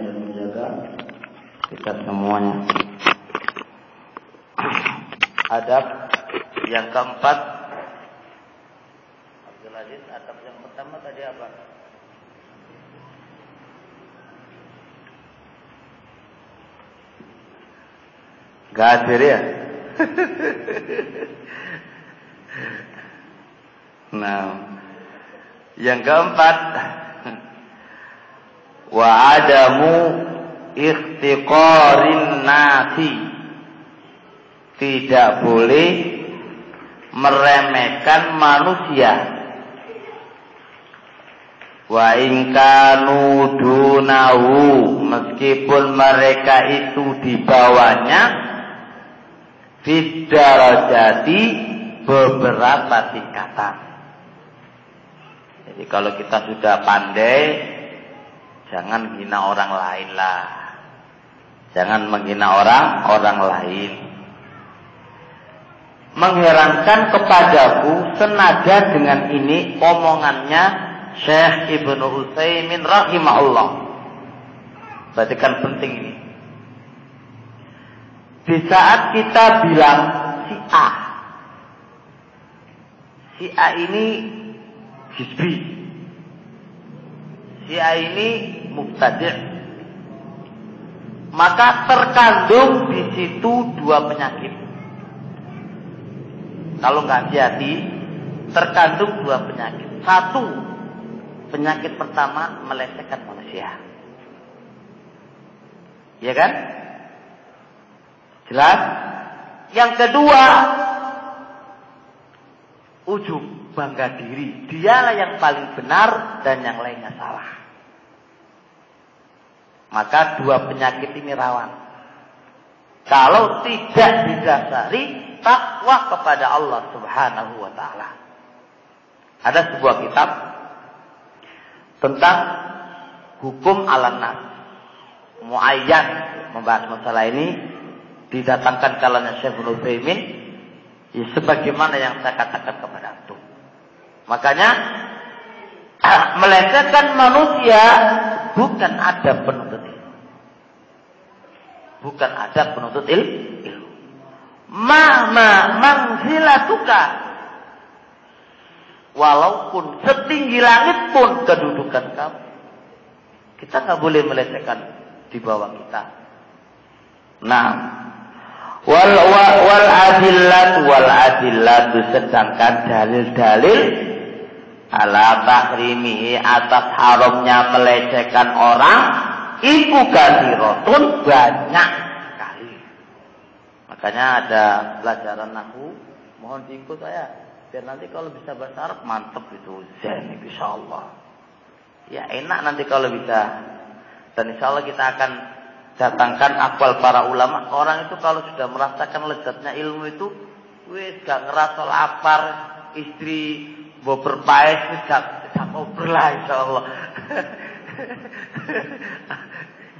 dan menjaga kita semuanya. Adab yang keempat, Abdul Aziz, adab yang pertama tadi apa? Gak hadir ya? Nah, yang keempat, wa adamu ikhtiqarin nasi, tidak boleh meremehkan manusia. Wa in kanu dunahu, meskipun mereka itu di bawahnya, fid darajati, beberapa tingkatan. Jadi kalau kita sudah pandai, jangan hina orang lain lah. Jangan menghina orang lain. Mengherankan kepadaku senada dengan ini omongannya Syekh Ibnu Utsaimin rahimahullah. Berarti kan penting ini. Di saat kita bilang si A ini hizbi, si A ini mubtadi', maka terkandung di situ dua penyakit. Kalau nggak hati-hati, terkandung dua penyakit. Satu, penyakit pertama melecehkan manusia, ya kan? Jelas? Yang kedua, ujub, bangga diri. Dialah yang paling benar dan yang lainnya salah. Maka dua penyakit ini rawan. Kalau tidak didasari takwa kepada Allah Subhanahu wa taala. Ada sebuah kitab tentang hukum ala-nas muayyan, membahas masalah ini. Didatangkan kalanya Syekh Ibnu Utsaimin, ya sebagaimana yang saya katakan kepada antum. Makanya melecehkan manusia bukan adab penuntut ilmu. Bukan adab penuntut ilmu. Manzilatuka, walaupun setinggi langit pun kedudukan kamu, kita nggak boleh melecehkan di bawah kita. Nah, wal adillatu, sedangkan dalil-dalil ala tahrimihi, atas haramnya melecehkan orang, iku kathiratun, banyak sekali. Makanya ada pelajaran nahwu, mohon diikut saya, biar nanti kalau bisa bahasa Arab mantep itu, zen insyaallah. Ya enak nanti kalau bisa. Dan insyaallah kita akan datangkan akwal para ulama. Orang itu kalau sudah merasakan lezatnya ilmu itu, wis gak ngerasa lapar, istri mau berpaes, wis gak ngobrol lah insyaallah.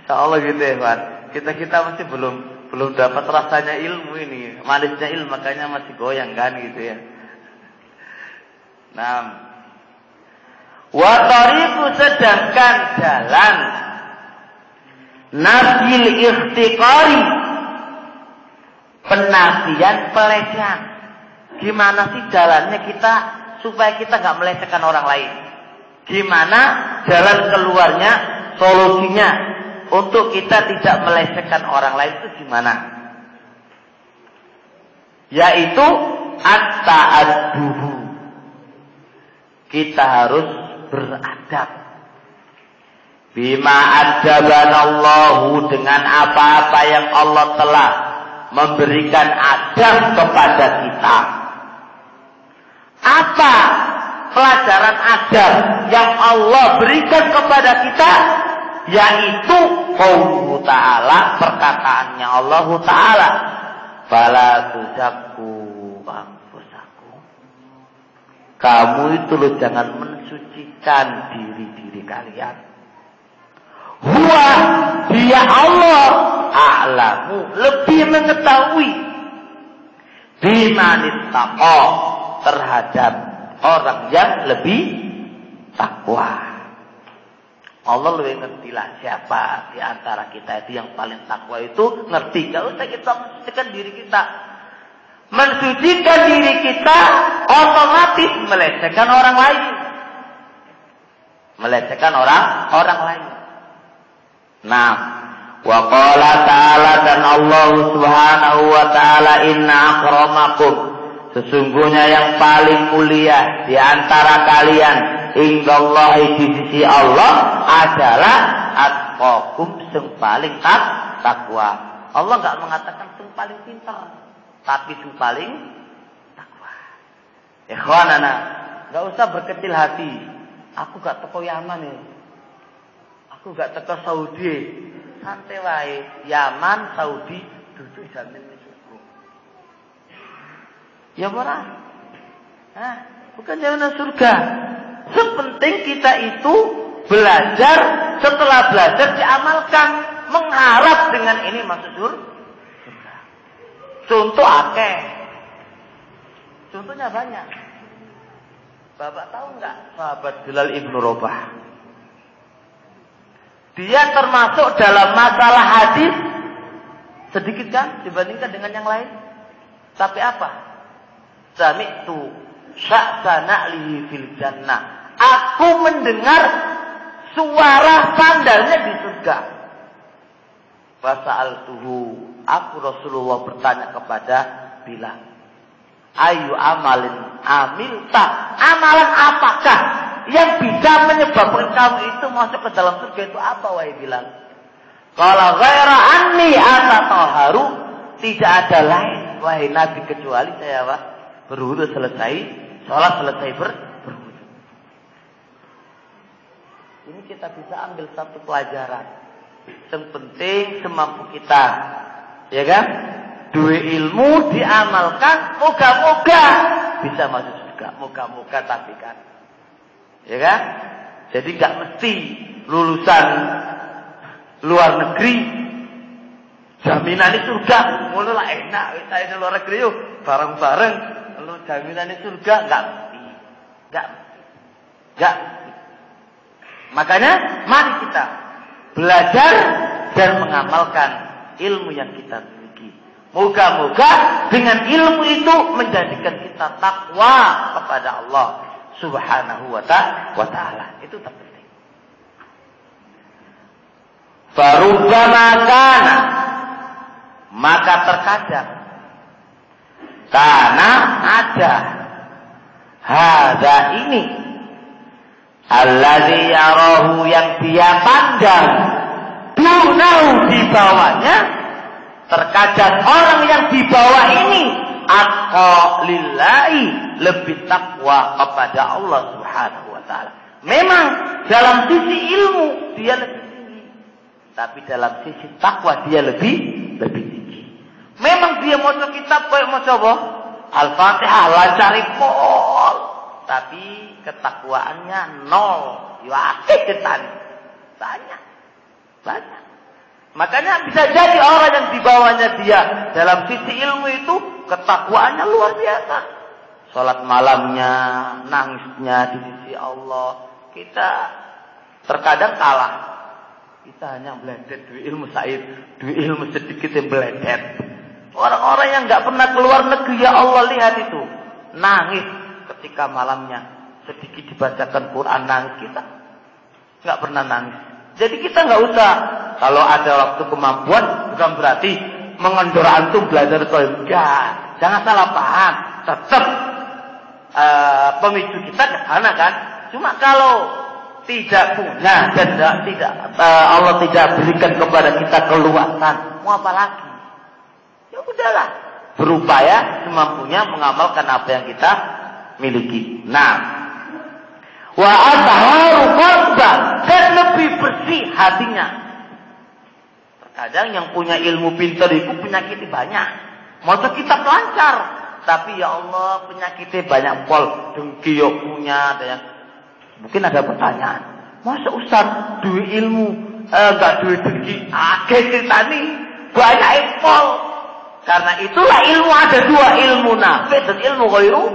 Insyaallah gitu ya Pak. Kita masih belum dapat rasanya ilmu ini, manisnya ilmu, makanya masih goyang kan gitu ya. Nah, wa tariqu, sedangkan jalan nabil ikhtiqari, penafian pelecehan. Gimana sih jalannya kita supaya kita nggak melecehkan orang lain? Gimana jalan keluarnya, solusinya untuk kita tidak melecehkan orang lain itu gimana? Yaitu at-ta'addubu. Kita harus beradab. Bima adabanallahu, dengan apa-apa yang Allah telah memberikan adab kepada kita. Apa pelajaran adab yang Allah berikan kepada kita? Yaitu qauluhu ta'ala, perkataannya Allah Ta'ala, fala tuzakku anfusakum, kamu itu loh jangan mensucikan diri-diri kalian. Huwa, dia Allah, a'lamu, lebih mengetahui, bimanittaqa, terhadap orang yang lebih takwa. Allah lebih ngerti lah siapa di antara kita itu yang paling takwa itu ngerti. Gak usah kita mensucikan diri kita. Mensucikan diri kita otomatis melecehkan orang lain. Melecehkan orang lain. Nah, wa qala ta'ala, dan Allah Subhanahu wa ta'ala, inna akramakum, sesungguhnya yang paling mulia di antara kalian indallahi, di sisi Allah, adalah atqakum, sing paling takwa. Allah enggak mengatakan sing paling pintar, tapi sing paling takwa. Ikhwanana, enggak usah berkecil hati. Aku gak teko Yaman ya. Aku gak teko Saudi. Santai wae. Yaman, Saudi, duduk jamin surga. Ya ora? Hah, bukan jaminan surga. Sepenting kita itu belajar, setelah belajar diamalkan, mengharap dengan ini masuk surga. Contoh akeh. Contohnya banyak. Bapak tahu enggak sahabat Bilal Ibnu Rabah? Dia termasuk dalam masalah hadis sedikit kan dibandingkan dengan yang lain. Tapi apa? Sami'tu sya'sana'lihi fil jannah. Aku mendengar suara sandalnya di surga. Fasa'altuhu, aku Rasulullah bertanya kepada Bilal, ayu amalin amilta, amalan apakah yang bisa menyebabkan kamu itu masuk ke dalam surga, itu apa wahai Bilal? Kalau ghaira anni atataharu, tidak ada lain wahai Nabi kecuali saya berwudu selesai, sholat selesai berwudu. Ini kita bisa ambil satu pelajaran. Yang penting semampu kita, ya kan? Dua ilmu diamalkan, moga-moga bisa masuk surga. Moga-moga, tapi kan, ya kan? Jadi gak mesti lulusan luar negeri jaminan ini surga. Ngono lah enak, saya di luar negeri yuk bareng-bareng. Lu jaminan ini surga, gak mesti. Gak. Makanya mari kita belajar dan mengamalkan ilmu yang kita miliki. Moga-moga dengan ilmu itu menjadikan kita takwa kepada Allah Subhanahu wa ta'ala. Itu terpenting. Farubbama kana, maka terkadang karena ada hadza ini alladzi yarahu, yang dia pandang, dunahu, di bawahnya. Terkadang orang yang di bawah ini atqa lillahi, lebih takwa kepada Allah Subhanahu wa ta'ala. Memang dalam sisi ilmu dia lebih tinggi, tapi dalam sisi takwa dia lebih tinggi. Memang dia mau kitab kayak mau coba Al-Fatihah lancari pol, tapi ketakwaannya nol. Wakil ketan banyak. Makanya bisa jadi orang yang di bawahnya dia dalam sisi ilmu itu ketakwaannya luar biasa. Salat malamnya, nangisnya di sisi Allah. Kita terkadang kalah. Kita hanya belajar dua ilmu said, dua ilmu sedikit yang belajar. Orang-orang yang nggak pernah keluar negeri, ya Allah, lihat itu, nangis ketika malamnya, sedikit dibacakan Quran nangis. Kita nggak pernah nangis. Jadi kita nggak usah, kalau ada waktu kemampuan, bukan berarti mengendor antum belajar itu enggak. Jangan salah paham. Tetap pemicu kita ke sana kan. Cuma kalau tidak punya dan tidak Allah tidak berikan kepada kita keluasan, mau apa lagi? Ya udahlah, berupaya semampunya mengamalkan apa yang kita miliki. Nah, wa atharu qalban, dan lebih bersih hatinya. Terkadang yang punya ilmu pintar itu penyakitnya banyak. Masa kita lancar, tapi ya Allah penyakitnya banyak pol. Dengki yo punya, ada yang mungkin ada pertanyaan. Masa Ustaz duwe ilmu enggak duwe dengki? Akeh ceritani banyak pol. Karena itulah ilmu ada dua, ilmu nafi dan ilmu ghairu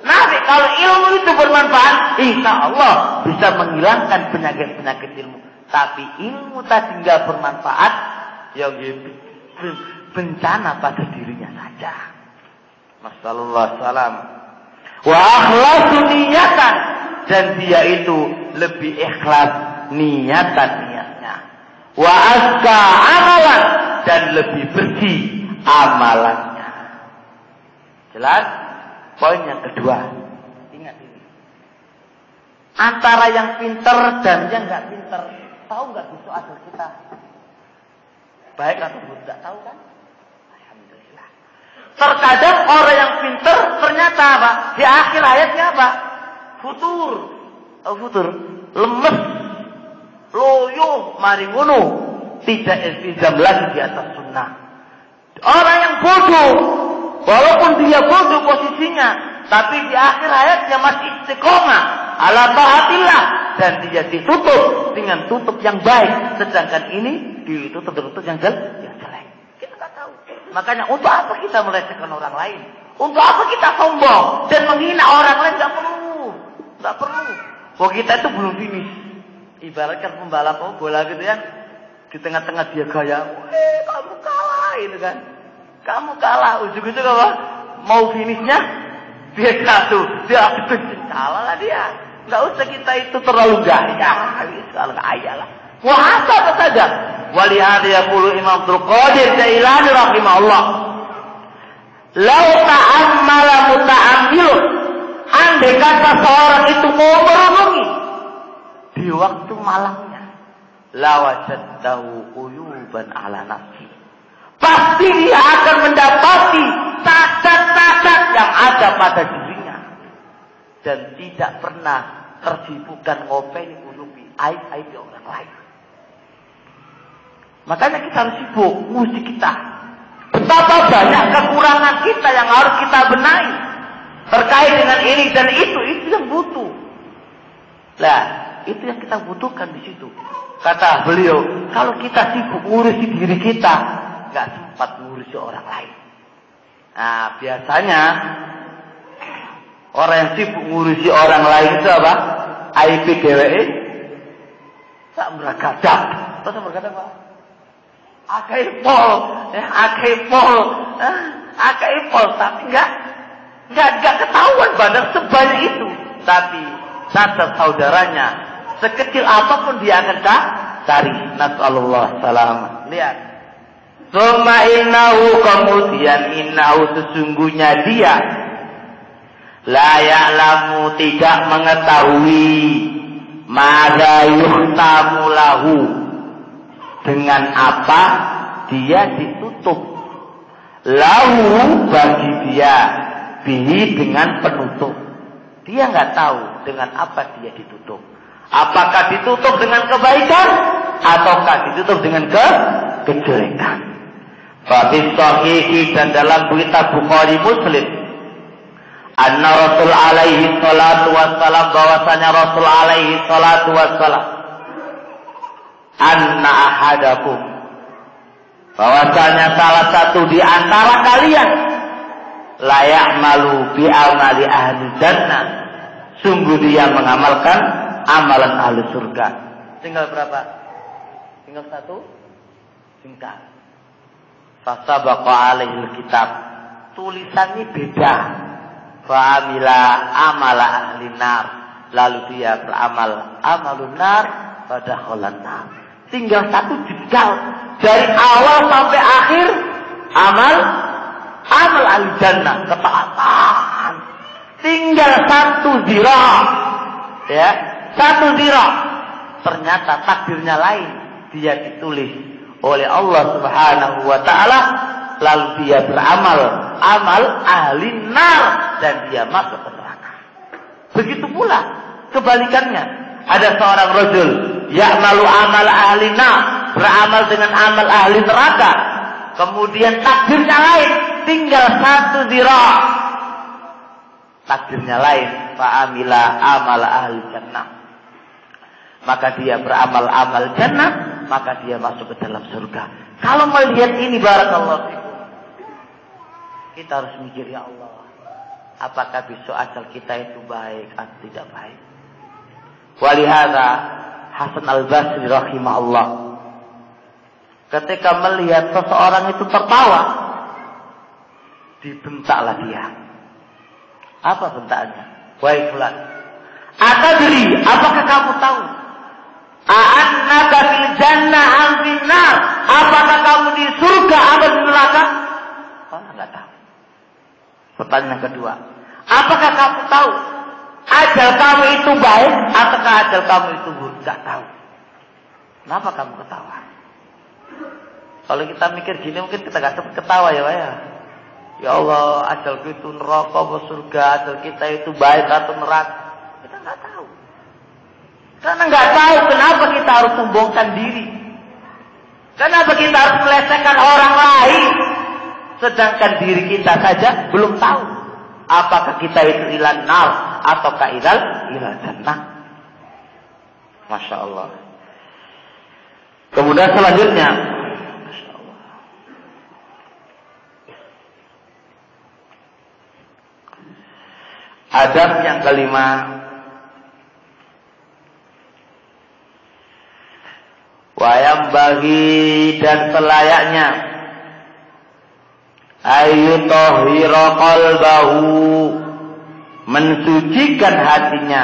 nafi. Kalau ilmu itu bermanfaat, insya Allah bisa menghilangkan penyakit-penyakit ilmu. Tapi ilmu tadi nggak bermanfaat, ya bencana pada dirinya saja. Masallallahu salam. Wa akhlasu niyatan, dan dia itu lebih ikhlas niatnya. Wa azka amalan, dan lebih bersih amalannya. Jelas? Poin yang kedua. Ingat ini. Antara yang pinter dan yang nggak pinter. Tahu nggak besok asal kita? Baik atau buruk, nggak tahu kan? Alhamdulillah. Terkadang orang yang pinter ternyata apa? Di akhir hayatnya apa? Futur. Futur. Lemes. Loyo. Mari ngono. Tidak iltizam lagi di atas sunnah. Orang yang bodoh. Walaupun dia bodoh posisinya. Tapi di akhir hayatnya masih istiqomah. Ala taatillah. Dan dia ditutup dengan tutup yang baik. Sedangkan ini ditutup dengan tutup yang jelek. Kita tak tahu. Makanya untuk apa kita melecehkan orang lain? Untuk apa kita sombong dan menghina orang lain? Tidak perlu. Tidak perlu. Kok kita itu belum finish. Ibaratkan pembalap bola gitu ya. Di tengah-tengah dia gaya. Kamu kalah itu kan. Kamu kalah. Ujung-ujung apa? Mau finishnya? Dia jatuh. Dia kalah lah dia. Nggak usah kita itu terlalu gaya. Kalau gaya lah. Wah apa saja. Walihada yaqulu Imam Abdul Qadir Jailani rahimahullah. Lau ta'ammala muta'ammilun. Andai kata seorang itu mau merenungi di waktu malamnya, lawajadahu uyuban ala nafsi. Pasti dia akan mendapati cacat-cacat yang ada pada dirinya. Dan tidak pernah tersibukkan ngopeni ulubi aib-aib orang lain. Makanya kita harus sibuk musik kita. Betapa banyak kekurangan kita yang harus kita benahi terkait dengan ini dan itu yang butuh. Lah, itu yang kita butuhkan di situ. Kata beliau, kalau kita sibuk ngurusi diri kita, nggak sempat ngurusi orang lain. Nah, biasanya orang yang sibuk ngurusi orang lain itu apa? IP DWE tak bergadap. Terus bergadap apa? Akai pol, tapi enggak ketahuan badan sebanyak itu. Tapi catat saudaranya, sekecil apapun dia akan cari. Nasallallahu salam. Lihat. Summa innahu, kemudian innahu, sesungguhnya dia la ya'lamu, tidak mengetahui mada yuhtamu lahu, dengan apa dia ditutup. Lahu, bagi dia, bihi, dengan penutup. Dia nggak tahu dengan apa dia ditutup. Apakah ditutup dengan kebaikan ataukah ditutup dengan kejelekan. Fafis sahihi, dan dalam berita Bukhari Muslim, anna Rasul alaihi salatu wassalam, bahwasanya Rasul alaihi salatu wassalam, anna ahadakum, bahwasanya salah satu di antara kalian, layak malu bi amali ahli jannah, sungguh dia mengamalkan amalan ahli surga. Tinggal berapa? Tinggal satu? Singkat. Fasabaqa alaihi kitab, tulisannya beda. Fa'amila amala ahli nar, lalu dia beramal amalun nar, pada kholan nar. Tinggal satu jejak dari awal sampai akhir, amal ahli jannah, ketaatan. Tinggal satu zirah, ya, satu zirah. Ternyata takdirnya lain, dia ditulis oleh Allah Subhanahu wa ta'ala, lalu dia beramal amal ahli nar, dan dia masuk ke neraka. Begitu pula kebalikannya, ada seorang rajul ya'malu amal ahli nar, beramal dengan amal ahli neraka, kemudian takdirnya lain, tinggal satu zirah, takdirnya lain, fa'amila amal ahli jannah, maka dia beramal amal jannah, maka dia masuk ke dalam surga. Kalau melihat ini, barakallahu fikum, kita harus mikir, ya Allah, apakah besok ajal kita itu baik atau tidak baik. Walihada, Hasan Al-Basri rahimahullah. Ketika melihat seseorang itu tertawa, dibentaklah dia. Apa bentaknya? Wahai fulan, atadri, apakah kamu tahu? A'annaka fil jannah am fin nar? Apakah kamu di surga atau di neraka? Oh, enggak tahu. Pertanyaan kedua, apakah kamu tahu ajal kamu itu baik ataukah ajal kamu itu buruk? Enggak tahu. Kenapa kamu ketawa? Kalau kita mikir gini mungkin kita enggak sempat ketawa ya, Pak ya. Ya Allah, ajalku itu neraka atau surga, ajal kita itu baik atau neraka. Kita enggak tahu. Karena enggak tahu kenapa kita harus sombongkan diri. Kenapa kita harus melecehkan orang lain? Sedangkan diri kita saja belum tahu. Apakah kita itu ilan nar ataukah ilal jannah. Masya Allah. Kemudian selanjutnya, Masya Allah, adab yang kelima, wayam bagi dan selayaknya ayyutahhira qalbahu, mensucikan hatinya,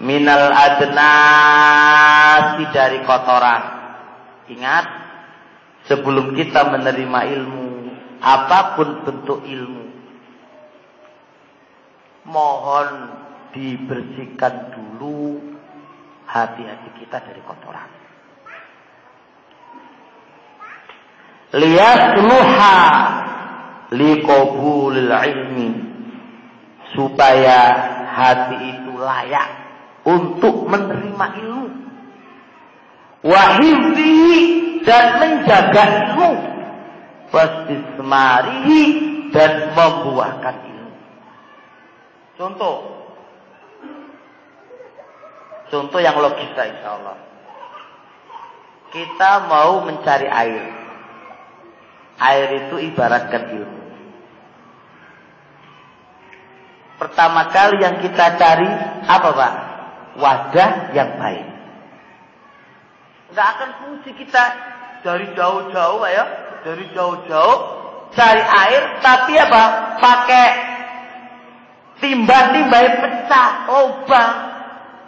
minal adnasi, dari kotoran. Ingat, sebelum kita menerima ilmu, apapun bentuk ilmu, mohon dibersihkan dulu hati-hati kita dari kotoran. Liyasluha liqabulil ilmi, supaya hati itu layak untuk menerima ilmu, wahifzihi, dan menjaga ilmu, wastismarihi, dan membuahkan ilmu. Contoh yang logis, insya Allah. Kita mau mencari air. Air itu ibaratkan ilmu. Pertama kali yang kita cari apa, Pak? Wadah yang baik. Nggak akan fungsi kita dari jauh-jauh, Pak ya, dari jauh-jauh cari air, tapi apa? Pakai timba-timba pecah, lubang,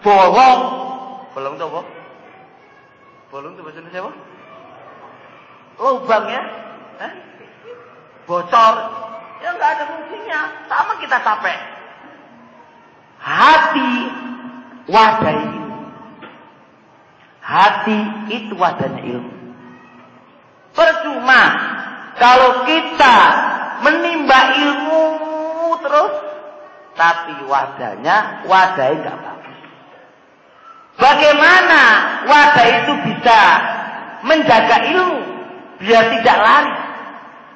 bolong. Bolong itu apa? Bolong itu bahasa Indonesia apa? Lubang ya? Bocor. Ya nggak ada fungsinya. Sama kita capek. Hati wadah ilmu. Hati itu wadahnya ilmu. Percuma kalau kita menimba ilmu terus, tapi wadahnya nggak bagus. Bagaimana wadah itu bisa menjaga ilmu biar tidak lari?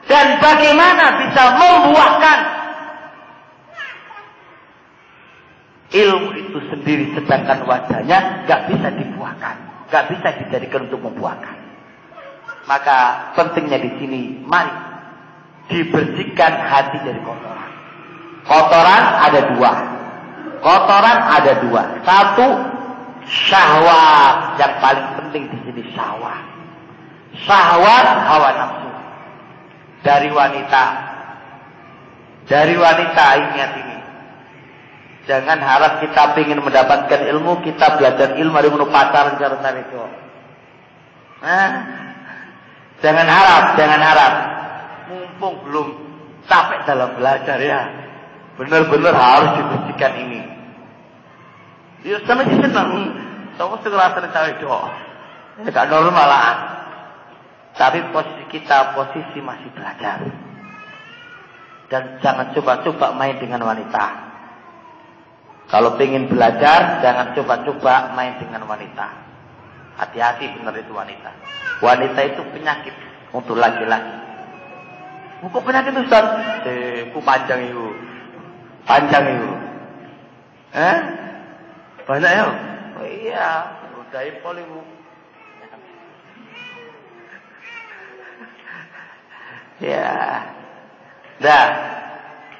Dan bagaimana bisa membuahkan ilmu itu sendiri, sedangkan wadahnya nggak bisa dibuahkan, nggak bisa dijadikan untuk membuahkan. Maka pentingnya di sini, mari dibersihkan hati dari kotoran. Kotoran ada dua. Satu, syahwat. Yang paling penting di sini syahwat. Syahwat hawa nafsu. Dari wanita, ingat ini. Jangan harap kita ingin mendapatkan ilmu, kita belajar ilmu dari menu pacaran cara itu. Jangan harap. Mumpung belum capek dalam belajar ya, benar-benar harus dibersihkan ini. Ya sama sih senang, sama segera cawe itu. Tidak normal lah. Tapi posisi kita masih belajar. Dan jangan coba-coba main dengan wanita. Kalau pengen belajar, jangan coba-coba main dengan wanita. Hati-hati benar itu wanita. Wanita itu penyakit untuk laki-laki. Kok penyakit itu, Ustaz? Ku panjang itu. Banyak ya? Oh iya, godai polimu. Ya. Dah.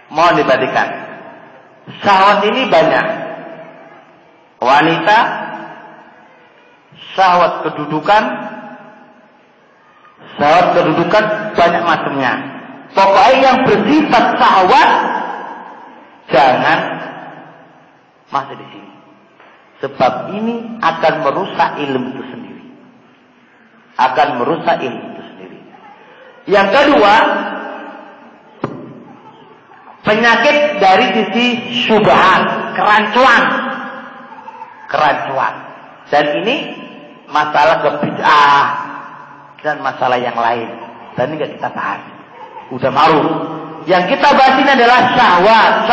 Mohon diperhatikan. Syahwat ini banyak. Wanita syahwat kedudukan banyak macamnya. Pokoknya yang bersifat syahwat jangan masuk di sini. Sebab ini akan merusak ilmu itu sendiri. Yang kedua, penyakit dari sisi syubhat, kerancuan. Dan ini masalah kebid'ah dan masalah yang lain. Dan ini nggak kita bahas. Udah malu. Yang kita bahas ini adalah syahwat.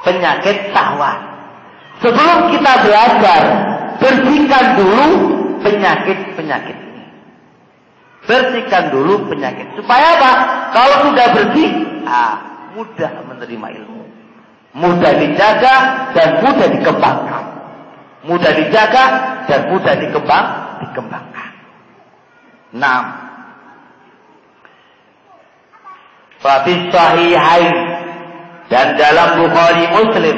Penyakit syahwat. Sebelum kita belajar, bersihkan dulu penyakit-penyakit ini. Bersihkan dulu penyakit. Supaya apa? Kalau sudah bersih, mudah menerima ilmu. Mudah dijaga dan mudah dikembangkan. Dikembangkan. Nah, Fafis sahihain, dan dalam Bukhari Muslim,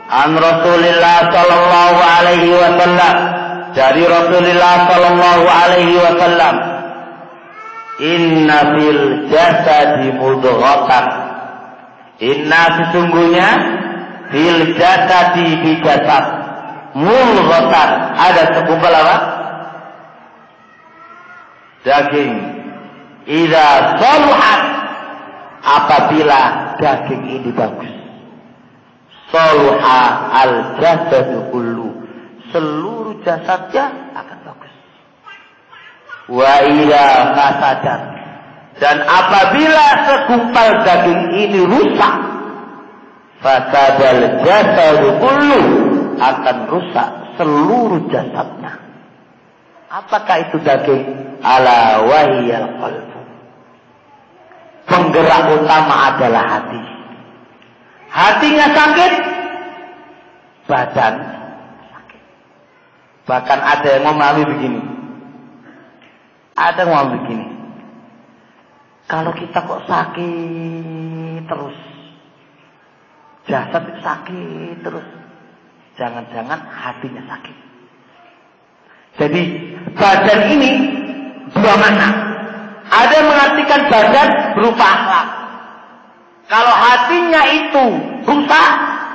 an Rasulillah sallallahu alaihi wasallam, dari Rasulullah sallallahu alaihi wasallam, inna fil jasadi mudghatan, inna sesungguhnya fil jasadi di jasad mudghatan, ada segumpal apa? Daging. Idza saluhat, apabila daging ini bagus, saluha al jasadu kullu, seluruh jasadnya akan bagus. Wa idza fasadat, dan apabila segumpal daging ini rusak, fasadal jasadu kullu, akan rusak seluruh jasadnya. Apakah itu daging? Ala wahiyal qalbu, penggerak utama adalah hati. Hatinya sakit, badan sakit. Bahkan ada yang memahami begini. Kalau kita kok sakit terus, jasad sakit terus, jangan-jangan hatinya sakit. Jadi badan ini dua makna. Ada yang mengartikan badan berupa akhlak. Kalau hatinya itu rusak,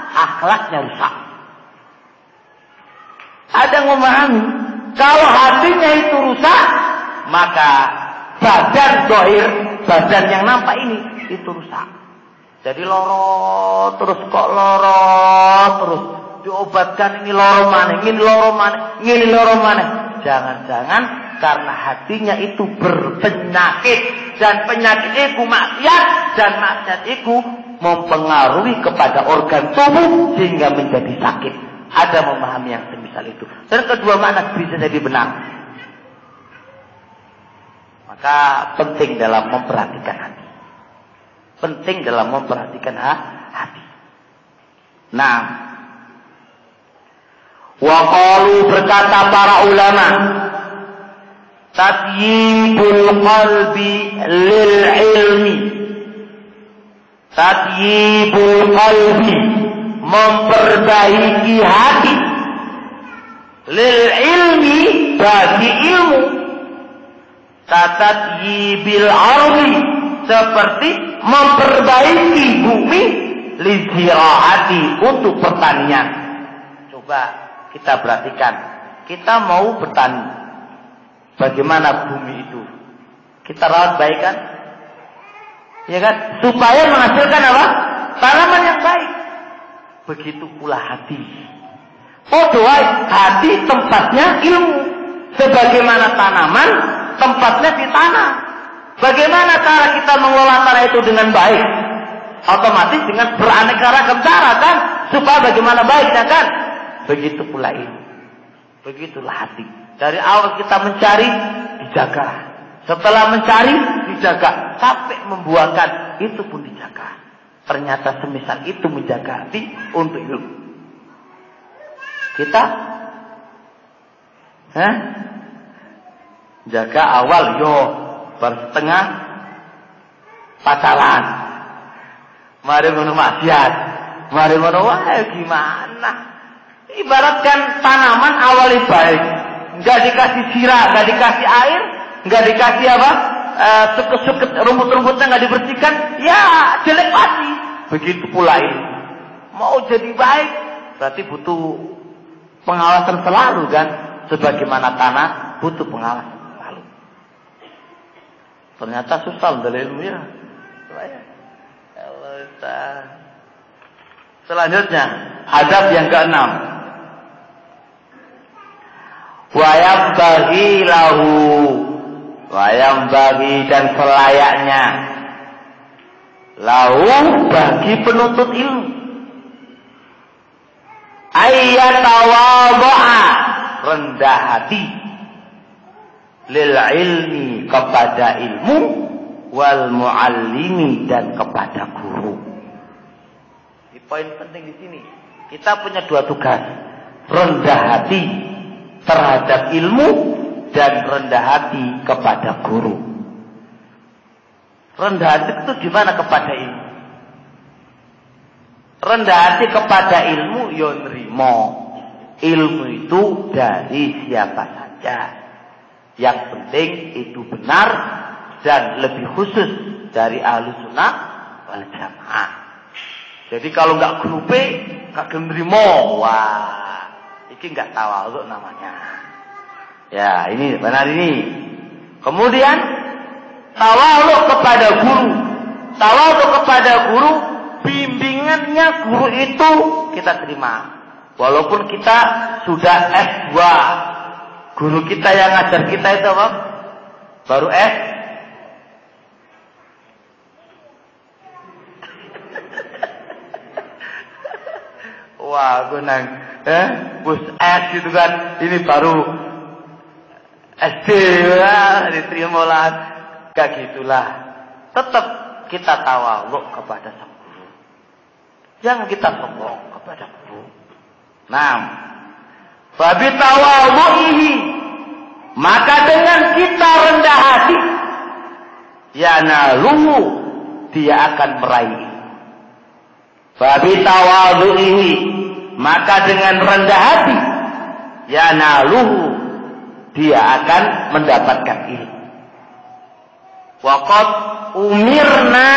akhlaknya rusak. Ada yang memahami, kalau hatinya itu rusak, maka badan zahir, badan yang nampak ini, itu rusak. Jadi loro terus, diobatkan ini loro mana. Jangan-jangan karena hatinya itu berpenyakit, dan penyakit itu maksiat, dan maksiat itu mempengaruhi kepada organ tubuh sehingga menjadi sakit. Ada memahami yang semisal itu. Dan kedua makna bisa jadi benar. Maka penting dalam memperhatikan hati. Nah, waqalu, berkata para ulama, tatyibul qalbi lil ilmi. Tatyibul qalbi, memperbaiki hati, lil ilmi, bagi ilmu. Tatyibil ardi, seperti memperbaiki bumi, liziraati, untuk pertanian. Coba kita perhatikan, kita mau bertani, bagaimana bumi itu kita rawat baik kan? Ya kan? Supaya menghasilkan apa? Tanaman yang baik. Begitu pula hati. Hati tempatnya ilmu. Sebagaimana tanaman tempatnya di tanah. Bagaimana cara kita mengelola tanah itu dengan baik? Otomatis dengan beraneka ragam cara kan? Supaya bagaimana baiknya kan? Begitu pula ini. Begitulah hati. Dari awal kita mencari, dijaga. Setelah mencari, dijaga. Sampai membuahkan, itu pun dijaga. Ternyata semisal itu menjaga hati untuk ilmu. Kita jaga awal, bersetengah pacaran. Mari ngono maksiat. Mari ngono wae gimana? Ibaratkan tanaman awalnya baik, nggak dikasih sirah, nggak dikasih air, nggak dikasih apa, suket-suket rumput-rumputnya nggak dibersihkan, ya jelek pasti. Begitu pula ini. Mau jadi baik, berarti butuh pengawasan selalu kan, sebagaimana tanah butuh pengawasan selalu. Ternyata susah dari ilmu ya. Selanjutnya, adab yang keenam. Wayam bagi lahu, wayam bagi dan selayaknya lahu bagi penuntut ilmu. Ayyatawadha'a, rendah hati, lil ilmi, kepada ilmu, wal muallimi, dan kepada guru. Ini poin penting di sini. Kita punya dua tugas, rendah hati terhadap ilmu dan rendah hati kepada guru. Rendah hati itu gimana kepada ilmu? Rendah hati kepada ilmu, yo nrimo. Ilmu itu dari siapa saja. Yang penting itu benar dan lebih khusus dari ahlu sunnah wal jamaah. Jadi kalau nggak grupe, kagak nrimo, wah, ini nggak tawadhu namanya. Ya, ini benar ini. Kemudian tawadhu kepada guru. Tawadhu kepada guru, bimbingannya guru itu kita terima. Walaupun kita sudah S2. Guru kita yang ngajar kita itu apa? Baru S. Wah, gunang. Bus S gitu kan. Ini baru SD lah, diterima lah. Gak gitulah. Tetap kita tawadhu kepada sang guru. Jangan kita sombong kepada guru. Nah, fabi tawadhu'ihi, maka dengan kita rendah hati, ya naluhu, dia akan meraih. Fabi tawadhu'ihi, maka dengan rendah hati, ya naluhu, dia akan mendapatkan ilmu. Waqad umirna,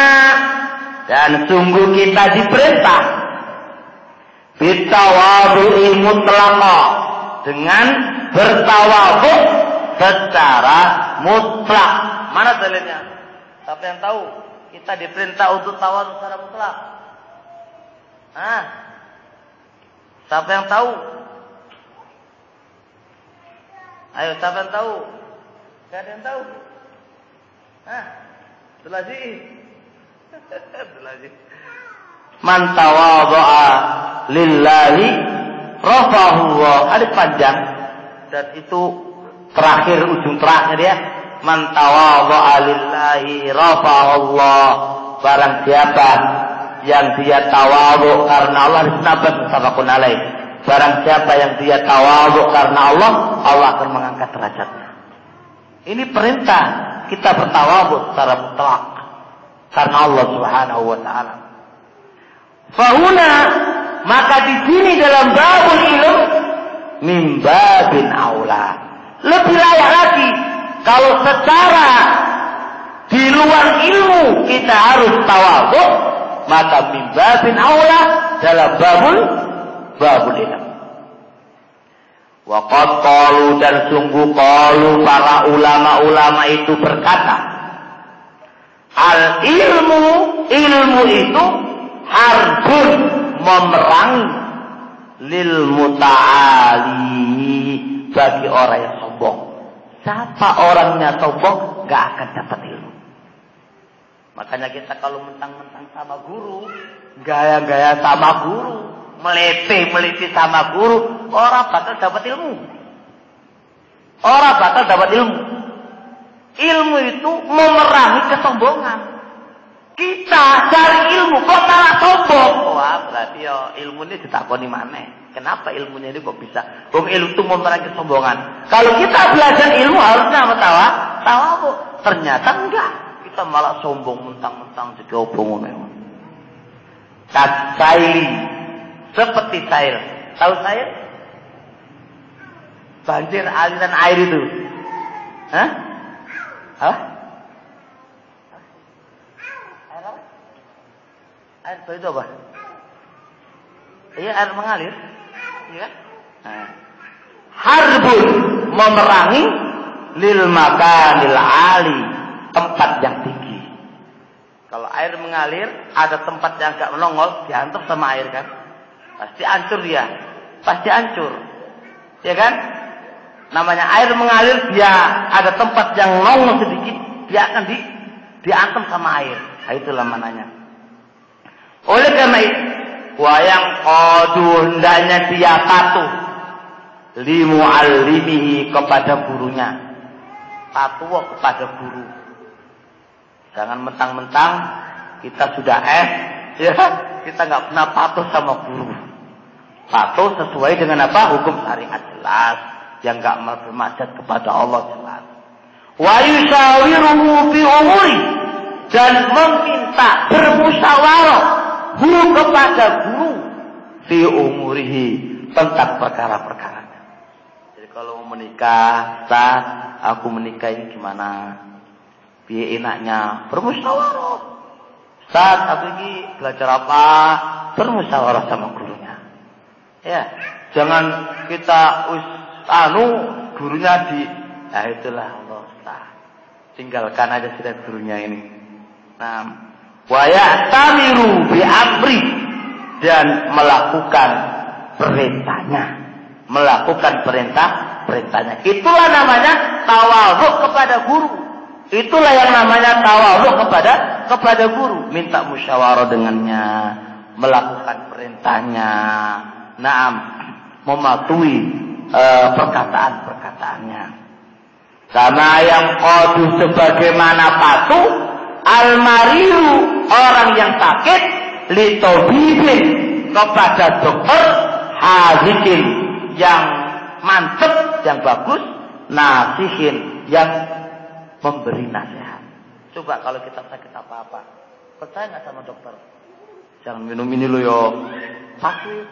dan sungguh kita diperintah bitawadhu'i mutlaqa, dengan bertawadhu secara mutlak. Mana dalilnya? Siapa yang tahu? Kita diperintah untuk tawadhu secara mutlak. Siapa yang tahu? Ayo, siapa yang tahu? Gak ada yang tahu. Selaji. Man tawadha'a lillahi rafa'ahu Allah. Hadis panjang dan itu terakhir, ujung terakhir ya. Man tawadha'a lillahi rafa'ahu Allah. Barang siapa yang dia tawadhu karena Allah, disnabas alaih. Barang siapa yang dia tawadhu karena Allah, Allah akan mengangkat derajatnya. Ini perintah kita bertawadhu secara mutlak karena Allah Subhanahu wa taala. Fahuna, maka di sini dalam babul ilmu min babin aula. Lebih layak lagi kalau secara di luar ilmu kita harus tawadhu, maka min babin aula dalam babul ilmu. Wa qad qalu, dan sungguh qalu para ulama-ulama itu berkata, al ilmu itu harbun, memerangi, lil muta'ali, bagi orang yang sombong. Siapa orangnya sombong, gak akan dapat ilmu. Makanya kita kalau mentang-mentang sama guru, gaya-gaya sama guru, meliti sama guru, orang bakal dapat ilmu. Orang bakal dapat ilmu. Ilmu itu memerangi kesombongan. Kita cari ilmu kok malah sombong. Wah, berarti ya ilmu ini ditakoni maneh. Kenapa ilmunya ini kok bisa? Ilmu itu memerangi kesombongan. Kalau kita belajar ilmu harusnya tawadhu. Ternyata enggak. Kita malah sombong mentang-mentang jadi obong memang. Katsaili, seperti sail. Tahu sail? banjir aliran air itu. Hah? Apa? Air apa? Air itu apa? Iya, air mengalir. Iya. Nah. Harbun, memerangi lil makanil ali, tempat yang tinggi. Kalau air mengalir, ada tempat yang agak menongol, dihantam sama air kan? Pasti hancur dia. Pasti hancur. Ya kan? Namanya air mengalir, dia ada tempat yang nongol sedikit, dia akan dihantam sama air. Nah, itulah mananya. Oleh karena itu, wayang qadu hendaknya dia patuh limu'allimihi, kepada gurunya. Patuh kepada guru. Jangan mentang-mentang kita sudah ya, kita nggak pernah patuh sama guru. Patuh sesuai dengan apa? Hukum syariat jelas, yang nggak bermaksud kepada Allah jelas. Wa yushawiruhu fi umuri, dan meminta bermusyawarah guru kepada guru fi umurihi, tentang perkara-perkaranya. Jadi kalau mau menikah, Ustaz, aku menikah ini gimana? Biar enaknya bermusyawarah. Ustaz, aku ini belajar apa? Bermusyawarah sama gurunya. Ya, jangan kita gurunya nah itulah Allah Ustaz. Tinggalkan aja sudah gurunya ini. Nah, wa ya'tamiru bi amri, dan melakukan perintahnya. Melakukan perintahnya. Itulah namanya tawadhu kepada guru. Itulah yang namanya tawadhu kepada guru. Minta musyawarah dengannya, melakukan perintahnya. Naam, mematuhi perkataan-perkataannya. Karena yang qadu sebagaimana patuh, al-mariru, orang yang sakit, litobibin, kepada dokter, hazikin, yang mantep, yang bagus, nasihin, yang memberi nasihat. Coba kalau kita sakit apa-apa, percaya nggak sama dokter? Jangan minum ini lo yo, sakit.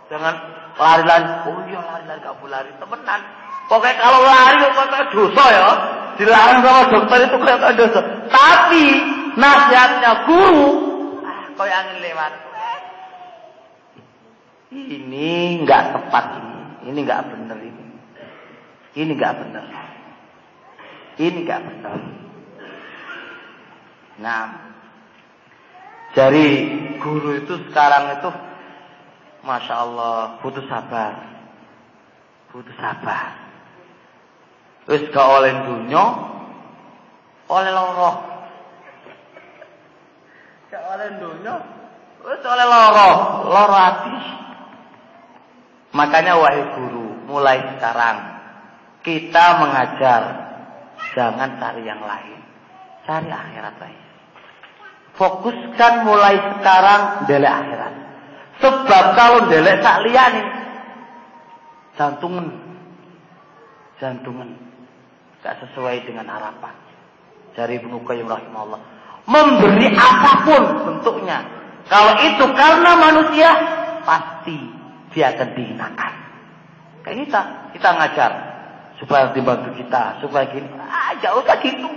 Jangan lari-lari. Oh iya, lari-lari, gak boleh lari, temenan. Pokoknya kalau lari kok dosa ya, dilarang sama dokter itu kayak dosa. Tapi nasihatnya guru, kau yang angin lewat. Ini nggak tepat ini nggak benar ini nggak benar, ini nggak benar. Nah, jadi guru itu sekarang itu, masya Allah, butuh sabar, butuh sabar. Wis gak oleh dunya, oleh loro. Gak oleh dunya, wis oleh loro hati. Makanya wahai guru, mulai sekarang kita mengajar, jangan cari yang lain, cari akhirat aja. Fokuskan mulai sekarang delek akhirat. Sebab kalau delek sak liyane jantungan gak sesuai dengan harapan. Dari Ibnu Qayyim rahimahullah, memberi apapun bentuknya, kalau itu karena manusia, pasti dia akan dihinakan. Kayak kita ngajar supaya dibantu kita, supaya gini, jauh usah gitu.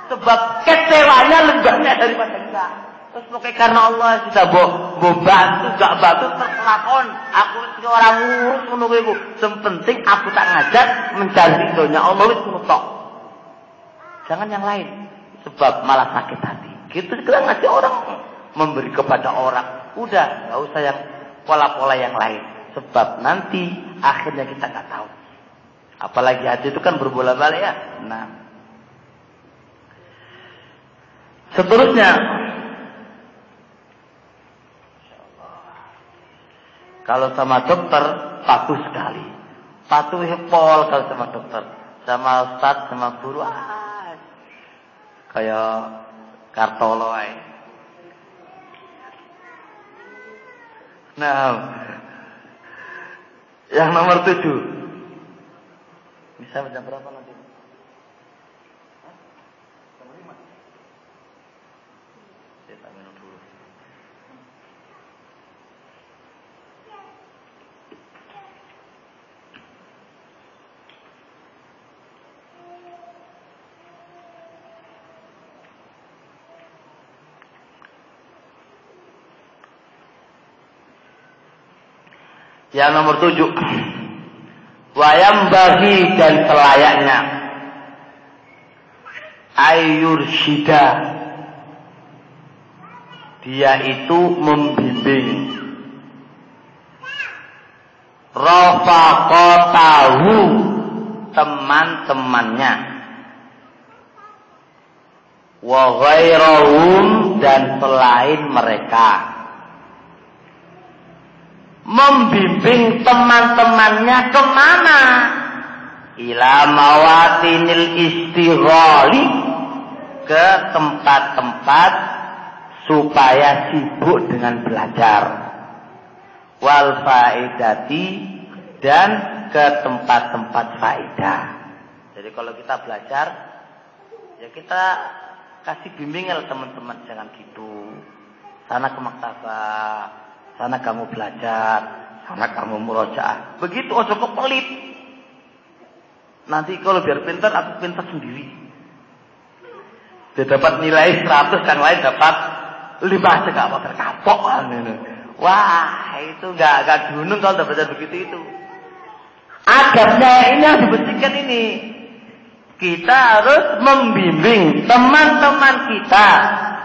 Sebab kecewanya lebihnya daripada kita. Terus pokoknya karena Allah kita bantu, gak bantu terlakon. Aku orang ngurus menunggu ibu. Sepenting aku tak ngajak mencari ridhonya Allah wis mutok. Jangan yang lain. Sebab malah sakit hati. Gitu kita ngasih orang, memberi kepada orang. Udah, gak usah yang pola-pola yang lain. Sebab nanti akhirnya kita gak tahu. Apalagi hati itu kan berbola-balik ya. Nah, seterusnya, kalau sama dokter patuh sekali, patuh pol kalau sama dokter, sama ustaz, sama guru, kayak kartolo aja. Nah, yang nomor 7, bisa baca berapa nanti? Yang nomor 7. Wayam bagi dan selayaknya ayyursyida, dia itu membimbing rafaqatahu, teman-temannya, wa ghairahum, dan selain mereka. Membimbing teman-temannya kemana? Ila mawatinil istighali, ke tempat-tempat supaya sibuk dengan belajar. Wal faedati, dan ke tempat-tempat faedah. Jadi kalau kita belajar, ya kita kasih bimbingan teman-teman, jangan gitu. Sana ke maktabah, sana kamu belajar, sana kamu murojaah. Begitu, ojo kok pelit. Nanti kalau biar pintar, aku pintar sendiri. Dia dapat nilai 100, yang lain dapat 5 aja, gak apa terkapok. Wah, itu gak gunung kalau dapat begitu itu. Adabnya ini yang dibersihkan ini. Kita harus membimbing teman-teman kita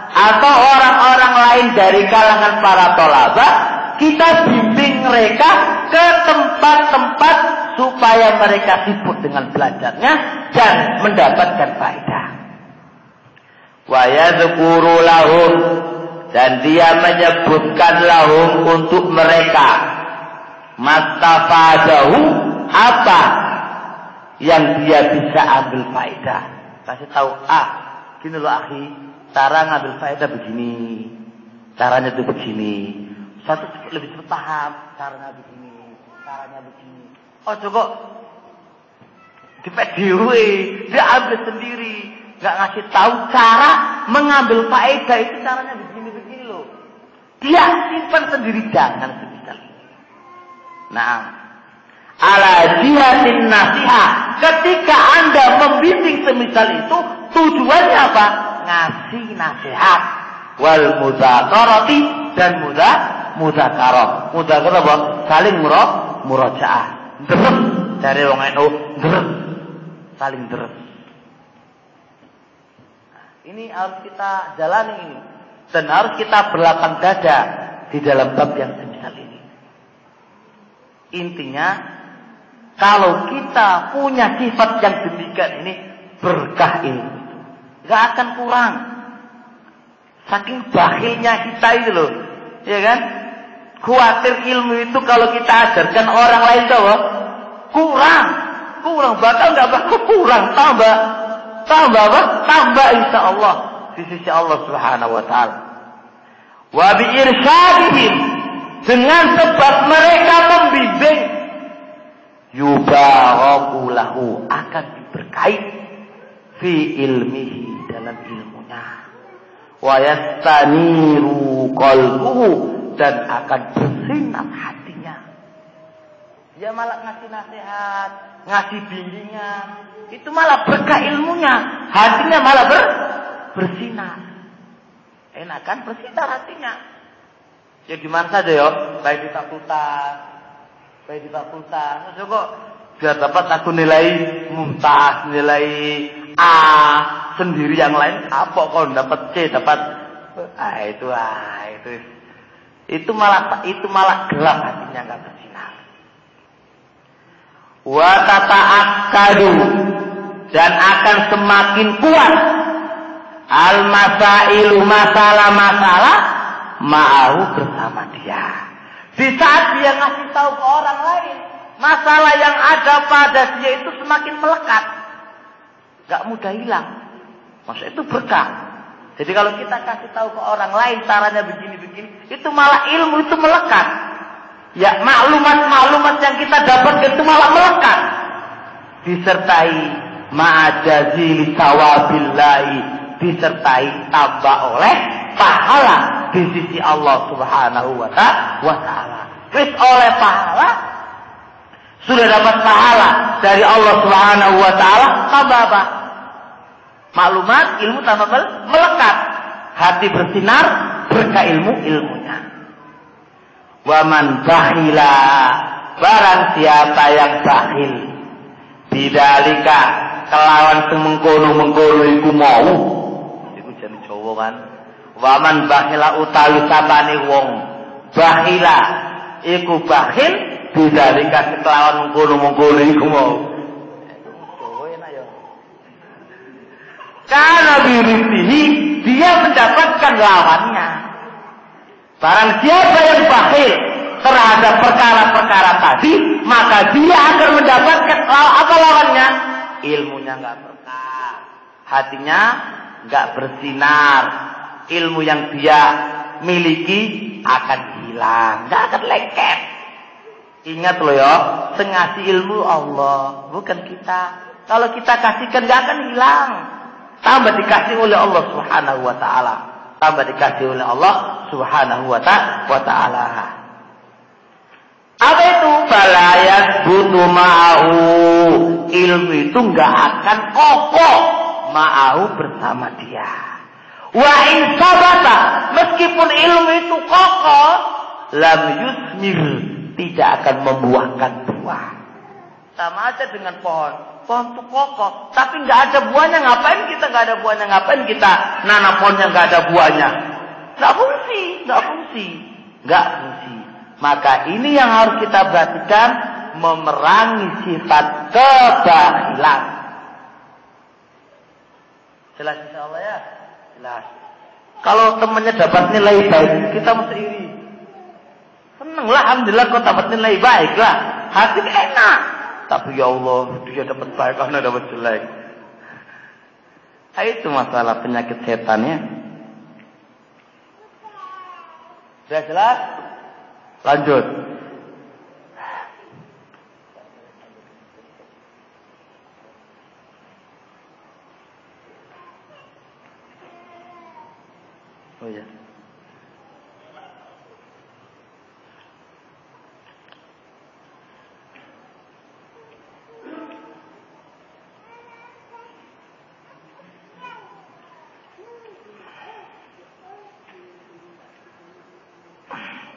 atau orang-orang lain dari kalangan para thalabah. Kita bimbing mereka ke tempat-tempat supaya mereka sibuk dengan belajarnya dan mendapatkan faedah. Wa yadhkuru lahum, dan dia menyebutkan lahum untuk mereka mastafadahu, apa yang dia bisa ambil faedah. Kasih tahu, gini loh akhi, cara ngambil faedah begini, caranya itu begini. Satu lebih cepat paham, caranya begini, caranya begini. Oh kok dipediwe, dia ambil sendiri, nggak ngasih tahu cara mengambil faedah itu caranya begini loh. Dia simpan sendiri, jangan semisal ini. Nah, ala jihatin nasihat, ketika Anda membimbing semisal itu, tujuannya apa? Ngasih nasihat. Wal mudzakarati, dan mudzakarah. Mudzakarah apa? Saling murojaah. Deres dari wong NU, deres. Saling deres. Nah, ini harus kita jalani ini. Dan harus kita berlapang dada di dalam bab yang semisal ini. Intinya, kalau kita punya sifat yang demikian ini, berkah ilmu itu gak akan kurang. Saking bakhilnya kita itu loh, ya kan? Khawatir ilmu itu kalau kita ajarkan orang lain coba kurang, bakal nggak bakal kurang, tambah apa? Tambah insya Allah di sisi Allah Subhanahu Wa Taala. Wa bi irsyadihim, dengan sebab mereka membimbing, yubaraku lahu, akan diberkahi fi ilmihi, dalam ilmunya, wa yastaniru qalbuhu, dan akan bersinar hatinya. Dia malah ngasih nasihat, ngasih bimbingan, itu malah berkah ilmunya, hatinya malah bersinar. Enak kan, bersinar hatinya. Ya gimana saja ya, baik di fakultas, kok biar dapat aku nilai mumtaz, nilai A sendiri, yang lain kapok, kalau dapat C, dapat itu malah gelap hatinya, nggak bersinar. Wa tata'akkadu, dan akan semakin kuat al-masailu, masalah-masalah ma'ahu, bersama dia. Di saat dia ngasih tahu ke orang lain, masalah yang ada pada dia itu semakin melekat, gak mudah hilang. Maksudnya itu berkah. Jadi kalau kita kasih tahu ke orang lain caranya begini-begini, itu malah ilmu itu melekat. Ya, maklumat-maklumat yang kita dapatkan itu malah melekat. Disertai ma'ajazili sawabillahi, disertai tambah oleh pahala di sisi Allah Subhanahu wa Ta'ala. Wis oleh pahala, sudah dapat pahala dari Allah Subhanahu wa Ta'ala, tambah apa? Maklumat, ilmu tambah melekat. Hati bersinar, berkah ilmunya. Wa man bahila, barang siapa yang bakhil bidalika kelawan semengkono-mengkono iku mau iku jeneng Jawa kan waman bakhila utawi sapane wong bakhila iku bakhil bidalika kelawan mengkono-mengkono iku mau Jawa enak ya karena biritihi dia mendapatkan lawannya barang siapa yang bakhil terhadap perkara-perkara tadi, maka dia akan mendapatkan apa lawannya? Ilmunya nggak berkah, hatinya nggak bersinar, ilmu yang dia miliki akan hilang, nggak akan lengket. Ingat loh ya, ngasih ilmu Allah, bukan kita. Kalau kita kasihkan nggak akan hilang, tambah dikasih oleh Allah Subhanahu Wa Taala, tambah dikasih oleh Allah Subhanahu Wa Taala. Apa itu? Balayas butuh ma'ahu. Ilmu itu nggak akan kokoh ma'ahu bersama dia. Wa in sabata, meskipun ilmu itu kokoh, lam yusmir, tidak akan membuahkan buah. Sama aja dengan pohon. Pohon itu kokoh, tapi nggak ada buahnya. Ngapain kita nggak ada buahnya? Ngapain kita nanam pohonnya nggak ada buahnya? Nggak fungsi. Maka ini yang harus kita perhatikan, memerangi sifat kebakhilan. Jelas insyaallah ya? Jelas. Kalau temannya dapat nilai baik, kita mesti iri. Senanglah, alhamdulillah kau dapat nilai baik lah. Hati enak. Tapi ya Allah, dia dapat baik, karena dapat jelek. Itu masalah penyakit setannya. Sudah jelas? Lanjut. Oh ya.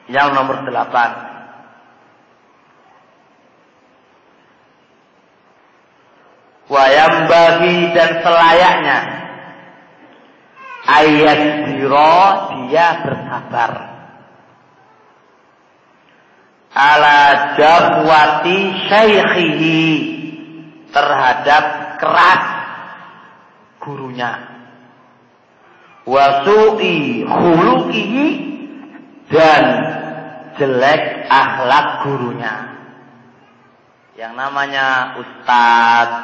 Yang nomor 8. Wayam bagi dan selayaknya ayat diro dia bersabar ala jawati syaikhihi terhadap keras gurunya wasu'i khuluqihi dan jelek akhlak gurunya. Yang namanya ustadz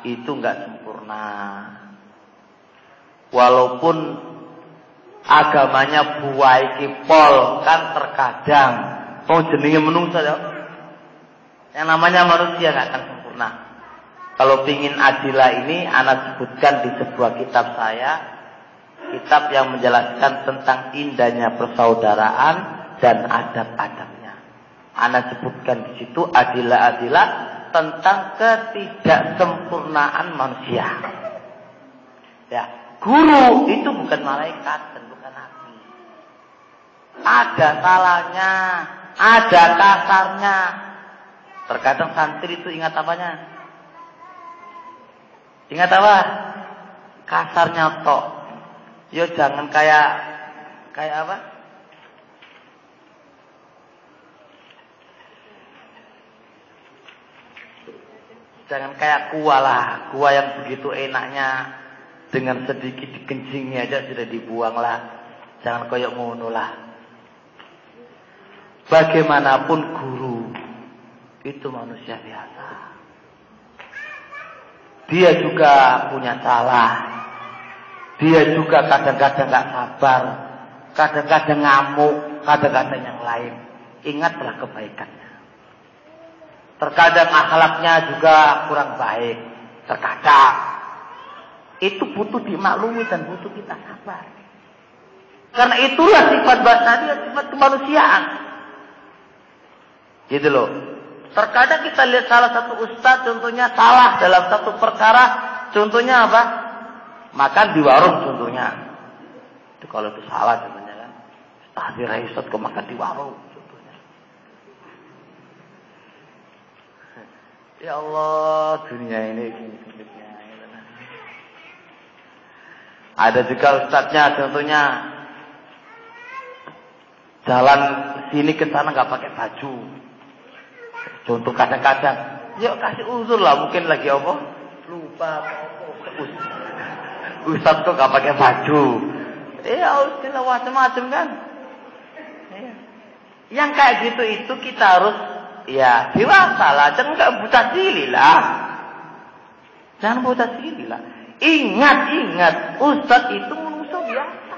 itu enggak sempurna. Walaupun agamanya buai kipol kan terkadang jenenge menungsa ya. Yang namanya manusia enggak akan sempurna. Kalau pingin adilah ini anak sebutkan di sebuah kitab saya, kitab yang menjelaskan tentang indahnya persaudaraan dan adab-adabnya. Anak sebutkan di situ adilah-adilah tentang ketidaksempurnaan manusia. Ya, guru itu bukan malaikat dan bukan nabi. Ada salahnya, ada kasarnya. Terkadang santri itu ingat apanya? Ingat apa? Kasarnya tok. Yo jangan kayak apa? Jangan kayak kuah lah, kuah yang begitu enaknya dengan sedikit dikencingi aja sudah dibuang lah. Jangan koyok ngono lah. Bagaimanapun guru itu manusia biasa. Dia juga punya salah. Dia juga kadang-kadang gak sabar, kadang-kadang ngamuk, kadang-kadang yang lain. Ingatlah kebaikannya. Terkadang akhlaknya juga kurang baik. Terkadang. Itu butuh dimaklumi dan butuh kita sabar. Karena itulah sifat basaria, sifat kemanusiaan. Gitu loh. Terkadang kita lihat salah satu ustaz contohnya salah dalam satu perkara. Contohnya apa? Makan di warung contohnya. Itu kalau itu salah contohnya kan. Tahdir Ustaz kok makan di warung. Ya Allah, dunia ini. Ada juga ustadznya, contohnya jalan sini ke sana nggak pakai baju. Contoh kadang-kadang, yuk kasih uzur lah, mungkin lagi apa? Lupa. Ustadz kok nggak pakai baju? Ustadz macam-macam kan? Yang kayak gitu itu kita harus dewasa lah, jangan nggak buta diri lah. Jangan buta diri lah. Ingat, Ustadz itu manusia biasa.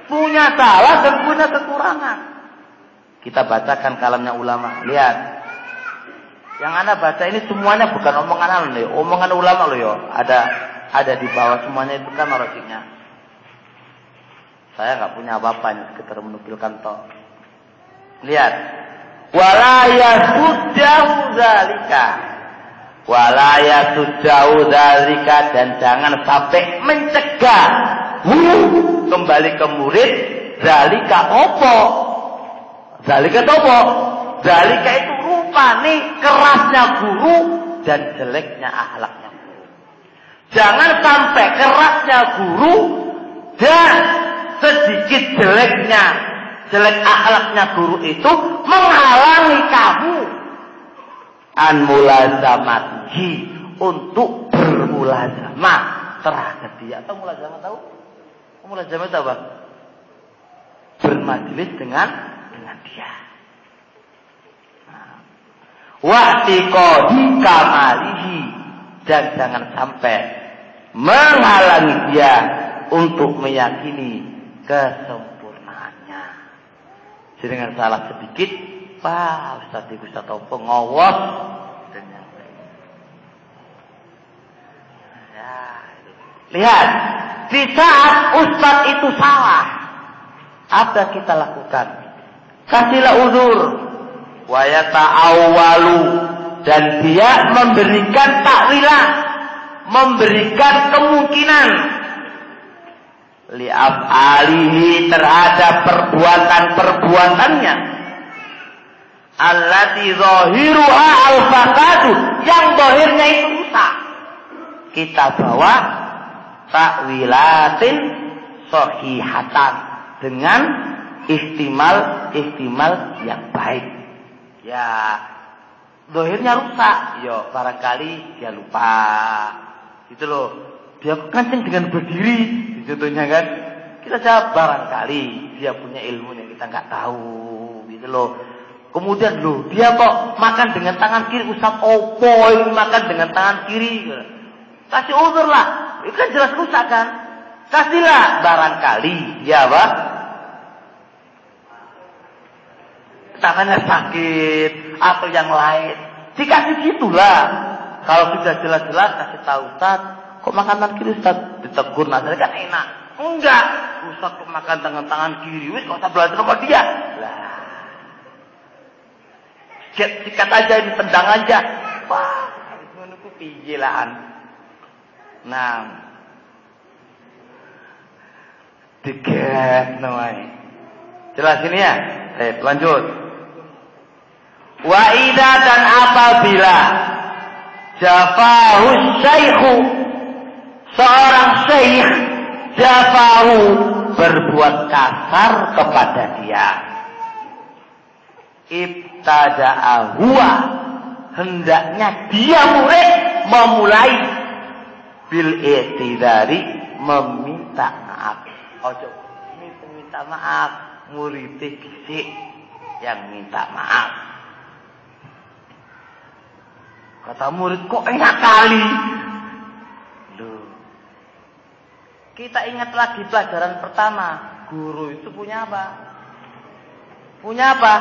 Punya salah dan punya kekurangan. Kita bacakan kalamnya ulama. Lihat. Yang Anda baca ini semuanya bukan omongan anda loh. Omongan ulama loh ya. Ada di bawah semuanya itu kan marosinya. Saya nggak punya apa-apa ini, sekedar menukilkan toh. Lihat. Wala yasuddahu dzalika. Wala yasuddahu dzalika, dan jangan sampai mencegah kembali ke murid. Dzalika opo? Dzalika opo? Dzalika itu rupane kerasnya guru dan jeleknya akhlaknya guru. Jangan sampai kerasnya guru dan sedikit jelek akhlaknya guru itu menghalangi kamu an mulazamatihi, untuk bermulazamah terhadap dia. Atau mulazamah tahu? Mulazamah itu apa? Bermajelis dengan dia. Wa'tiqadi kamalihi, dan jangan sampai menghalangi dia untuk meyakini kesempurnaannya. Jadi dengan salah sedikit, Ustaz itu tahu pengawas dan yang lain. Lihat, di saat Ustaz itu salah, apa kita lakukan? Kasihlah uzur. Wa yata'awwalu, dan dia memberikan takwilan, memberikan kemungkinan li'af'alihi, terhadap perbuatan-perbuatannya, allati zahiruha al-fasadu, yang zahirnya itu rusak. Kita bawa takwilatin sahihatan, dengan ihtimal yang baik. Ya, zahirnya rusak, barangkali dia lupa, gitu loh. Dia kancing dengan berdiri, contohnya kan. Kita jawab barangkali dia punya ilmu yang kita nggak tahu, gitu loh. Kemudian dia kok makan dengan tangan kiri, Ustaz opo ini makan dengan tangan kiri? Kasih uzur lah, itu kan jelas rusak kan. Kasihlah barangkali, tangannya sakit atau yang lain. Dikasih gitulah. Kalau sudah jelas-jelas kasih tahu, Ustaz, kok makan tangan kiri Ustaz? Ditegur nasihat kan enak. Enggak, Ustaz kok makan tangan kiri, wis kok usah belajar sama dia. Lah. Sikat aja, ini tendang aja. Wah, ngono ku piye lah. Nah. Diget namanya. Jelas ini ya? Lanjut. Wa idza, dan apabila jafahu syaikhu, seorang syekh jafahu, berbuat kasar kepada dia, ibtada'a huwa, hendaknya dia murid memulai bil i'tidari, meminta maaf. Ojo minta maaf, murid dhisik yang minta maaf. Kata murid, kok enak kali. Loh. Kita ingat lagi pelajaran pertama. Guru itu punya apa? Punya apa?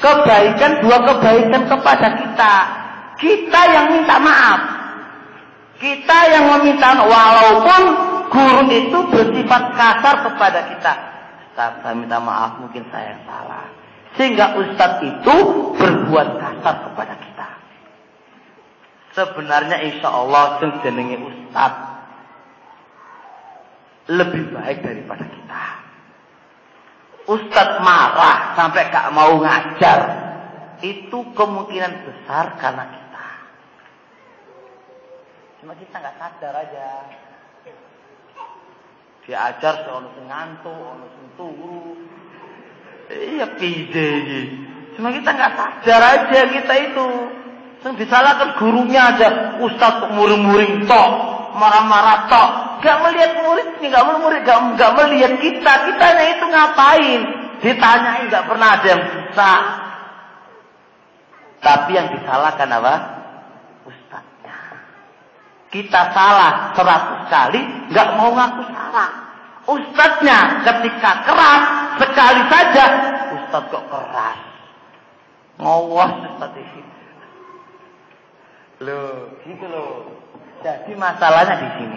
Kebaikan, dua kebaikan kepada kita. Kita yang minta maaf. Kita yang meminta, walaupun guru itu bersifat kasar kepada kita. Ustaz, saya minta maaf, mungkin saya yang salah. Sehingga Ustaz itu berbuat kasar kepada kita. Sebenarnya insya Allah yang jenenge Ustaz lebih baik daripada kita. Ustaz marah sampai gak mau ngajar, itu kemungkinan besar karena kita. Cuma kita nggak sadar aja. Diajar soal ngantuk, ono sing turu. Iya pide. Cuma kita nggak sadar aja kita itu. Yang disalahkan gurunya aja, ustaz muring-muring tok, marah-marah tok, gak melihat muridnya, gak melihat kitanya itu ngapain? Ditanyain gak pernah ada yang bisa. Tapi yang disalahkan apa? Ustaznya. Kita salah 100 kali, gak mau ngaku salah. Ustaznya ketika keras sekali saja, ustaz kok keras. Ngawas ustaz ini. Loh, gitu loh. Jadi masalahnya di sini.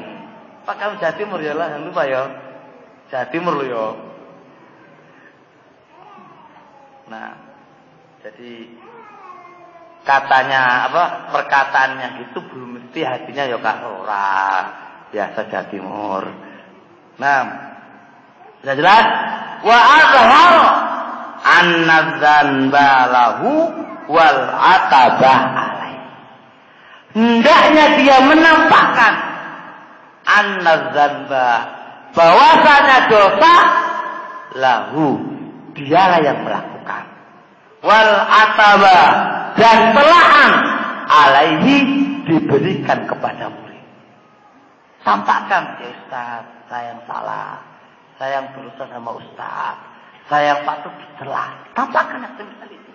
Pak kamu Jawa Timur ya lah, jangan lupa ya. Jawa Timur lo ya. Nah, jadi katanya apa? Perkataannya gitu belum mesti hatinya ya Kak Rora. Biasa Jawa Timur. Nah, sudah jelas? Wa azhar anna dzanba lahu wal atabah. Hendaknya dia menampakkan an-nazanba bahwasanya dosa lahu dialah yang melakukan wal ataba dan telahan alaihi diberikan kepada murid. Tampakkan ya Ustaz, saya yang salah, saya yang berusaha sama Ustaz, saya yang patut dicela. Tampakkan yang semisal itu.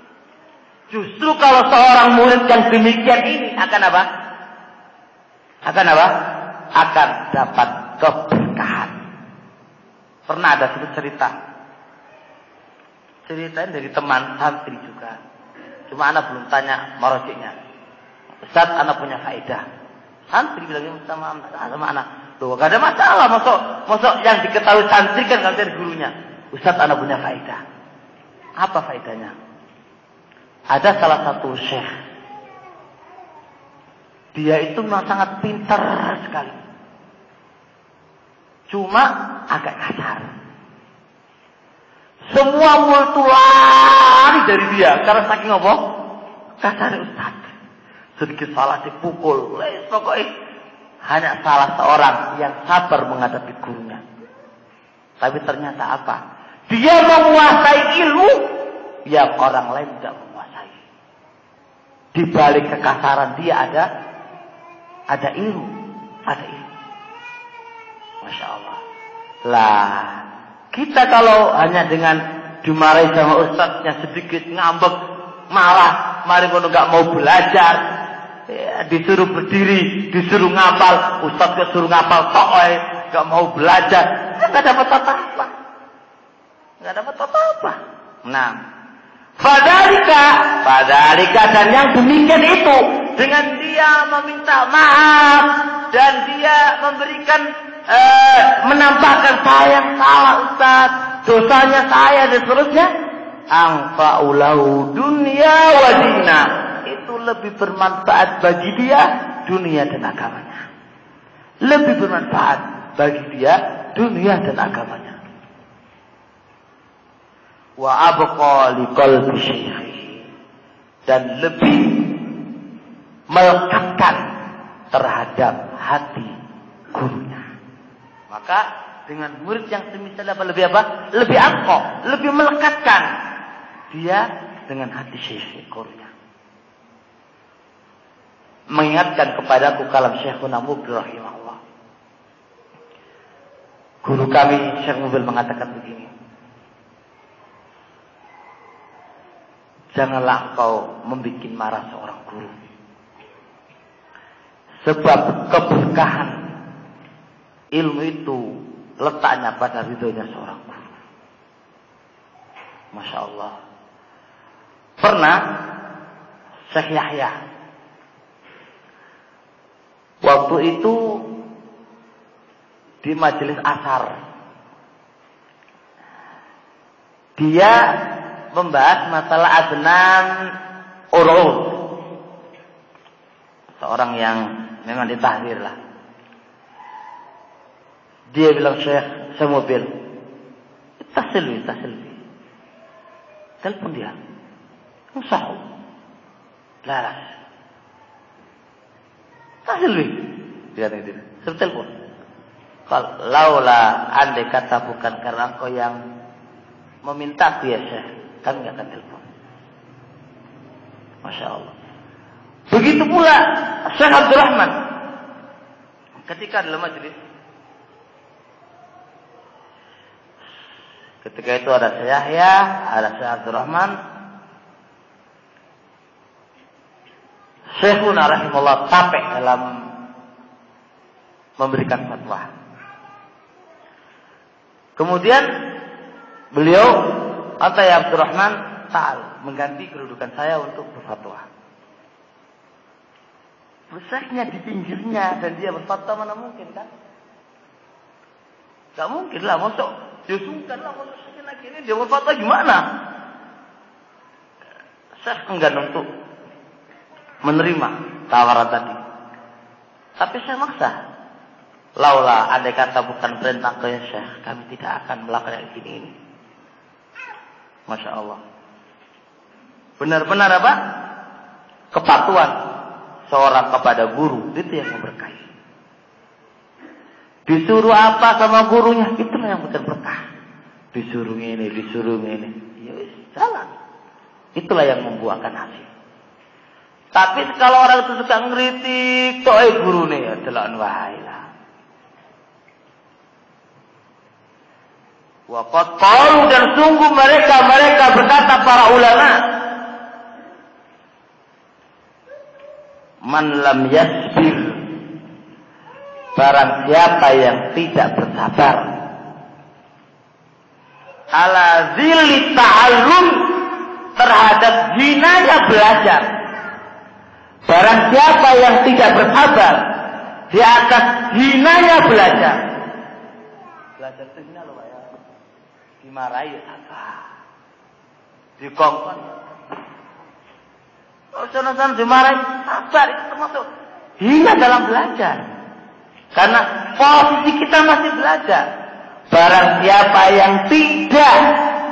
Justru kalau seorang murid yang demikian ini akan apa? Akan apa? Akan dapat keberkahan. Pernah ada satu cerita. Ceritanya dari teman santri juga. Cuma anak belum tanya marojiknya. Ustaz, anak punya faedah. Santri bilang sama anak. Loh, gak ada masalah. Masuk yang diketahui santri kan kalau dari gurunya. Ustaz, anak punya faedah. Apa faedahnya? Ada salah satu syekh. Dia itu memang sangat pintar sekali. Cuma agak kasar. Semua murid itu lari dari dia. Karena saking apa? Kasar Ustaz. Sedikit salah dipukul. Pokoknya hanya salah seorang yang sabar menghadapi gurunya. Tapi ternyata apa? Dia menguasai ilmu yang orang lain tidak menguasai. Di balik kekasaran dia ada ilmu, Masya Allah. Lah, kita kalau hanya dengan dimarahi sama ustaznya sedikit ngambek, malah, mari kono nggak mau belajar, ya, disuruh berdiri, disuruh ngapal, ustaz suruh ngapal, nggak mau belajar, nggak dapat apa-apa. Nah. Fadalika dan yang demikian itu dengan dia meminta maaf dan dia memberikan menampakkan saya yang salah Ustaz, dosanya saya dan seterusnya, anfa'ulahu dunya wa dina, itu lebih bermanfaat bagi dia dunia dan agamanya. Lebih bermanfaat bagi dia dunia dan agamanya. Wa abqa liqalbi syekhi, dan lebih melekatkan terhadap hati gurunya. Maka dengan murid yang semisal lebih abqa, lebih melekatkan dia dengan hati syekh gurunya. Mengingatkan kepadaku kalam Syekhuna Mubil rahimahullah. Guru kami Syekh Mubil mengatakan begini. Janganlah engkau membuat marah seorang guru. Sebab keberkahan ilmu itu letaknya pada ridhonya seorang guru. Masya Allah. Pernah Syekh Yahya waktu itu di majelis asar, dia membahas masalah adnan urud. Seorang yang memang ditahdir lah. Dia bilang, Syekh, saya mobil. Tasilwi. Telepon dia. Sahih. laras. Tasilwi. Dia itu. Saya telepon. Kalau laulah andai kata bukan karena engkau yang meminta aku ya Syekh, kami nggak akan telepon. Masya Allah. Begitu pula Syekh Abdul Rahman ketika dalam majelis. Ketika itu ada Syekh Yahya, ada Syekh Abdul Rahman. Syekhuna rahimahullah capek dalam memberikan fatwa. Kemudian beliau atau ya Abdul Rahman ta'al mengganti kedudukan saya untuk berfatwa. Syekhnya di pinggirnya dan dia berfatwa mana mungkin kan? Gak mungkin lah, masuk dia sungkan lah, masuk Syekhnya gini dia berfatwa gimana? Syekh enggan untuk menerima tawaran tadi. Tapi saya maksa. Laulah andai kata bukan perintah ke Syekh, kami tidak akan melakukan ini. Masya Allah. Benar-benar apa? Kepatuhan seorang kepada guru itu yang memberkahi. Disuruh apa sama gurunya, itulah yang bukan berkah. Disuruh ini, ya jalan. Itulah yang membuahkan hasil. Tapi kalau orang itu suka ngeritik, toh guru nih ya telan wahailah. Waqad qalu dan sungguh mereka berkata para ulama, man lam yasbir, barang siapa yang tidak bersabar, ala zilli ta'allum, terhadap hinanya belajar. Barang siapa yang tidak bersabar di atas hinanya belajar. Belajar itu hina loh Pak ya. Dimarahi apa? Dikongkon. Oh, sana-sana dimarahi. Sabar, itu termasuk hina dalam belajar. Karena posisi kita masih belajar. Barang siapa yang tidak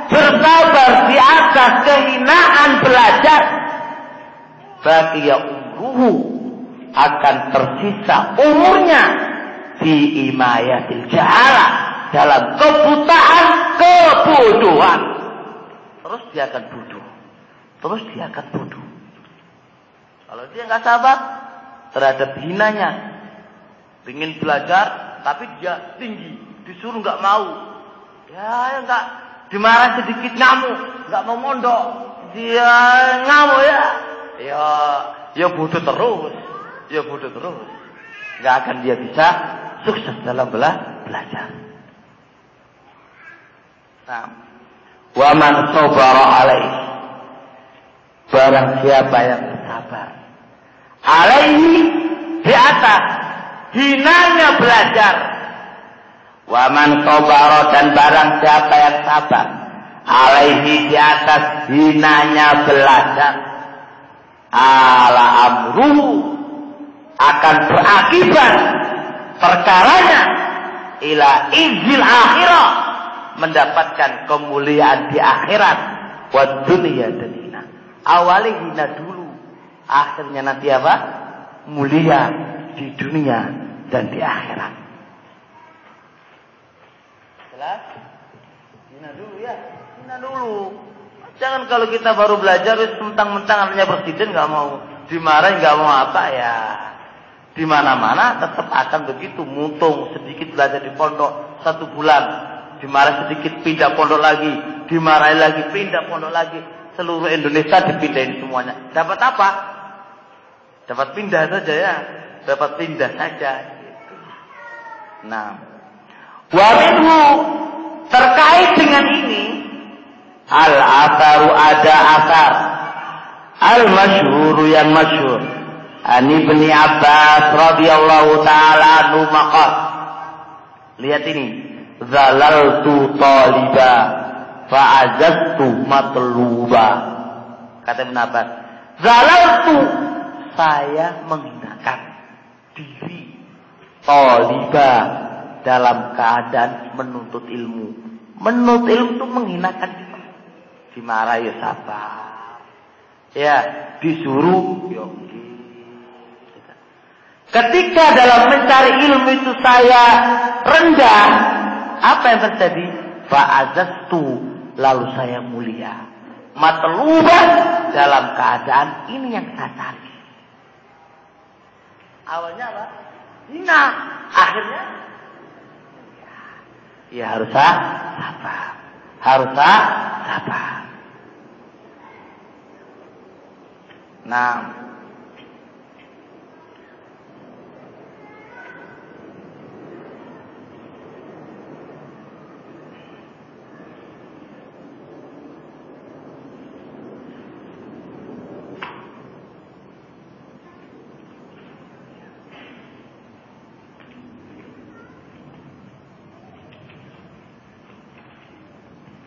bersabar di atas kehinaan belajar, baqiya umruhu, akan tersisa umurnya di imayatil jahalah, dalam kebutaan, kebodohan. Terus dia akan bodoh. Kalau dia nggak sabar terhadap hinanya, ingin belajar tapi dia tinggi, disuruh nggak mau, ya nggak, dimarah sedikit ngamuk, nggak mau mondok, dia ngamuk ya bodoh terus, nggak akan dia bisa sukses dalam belajar. Nah, wa man sabara alaihi, barang siapa yang bersabar, alaihi, di atas hinanya belajar. Wa man sabara, dan barang siapa yang sabar, alaihi, di atas hinanya belajar, ala amruhu, akan berakibat perkaranya ila izil akhirah, mendapatkan kemuliaan di akhirat, wa dunia dan hina. Awalnya hina dulu, akhirnya nanti apa? Mulia di dunia dan di akhirat. Jelas? Hina dulu ya, hina dulu. Jangan kalau kita baru belajar mentang-mentang artinya presiden nggak mau dimarahin, nggak mau apa ya. Di mana-mana tetap akan begitu, mutung sedikit belajar di pondok 1 bulan, dimarahin sedikit pindah pondok lagi, dimarahin lagi pindah pondok lagi, seluruh Indonesia dipindahin semuanya. Dapat apa? Dapat pindah saja ya, dapat pindah saja. Gitu. Nah, wa minhu, terkait dengan ini, al-atharu, ada athar, al-masyhur, yang masyhur, Ani bin Abbas radhiyallahu taala anhu maqal. Lihat ini, zalaltu taliba fa'azattu matluba. Kata Ibn Abbas, zalaltu, saya menghinakan diri, taliba, dalam keadaan menuntut ilmu. Menuntut ilmu itu menghinakan diri. Dimarahi sabar. Ya, disuruh. Ya, ketika dalam mencari ilmu itu saya rendah, apa yang terjadi? Fa'azaztu, lalu saya mulia. Matluban, dalam keadaan ini yang saya cari. Awalnya apa? Hina. Akhirnya ya harus sabar. Harus sabar. Nah,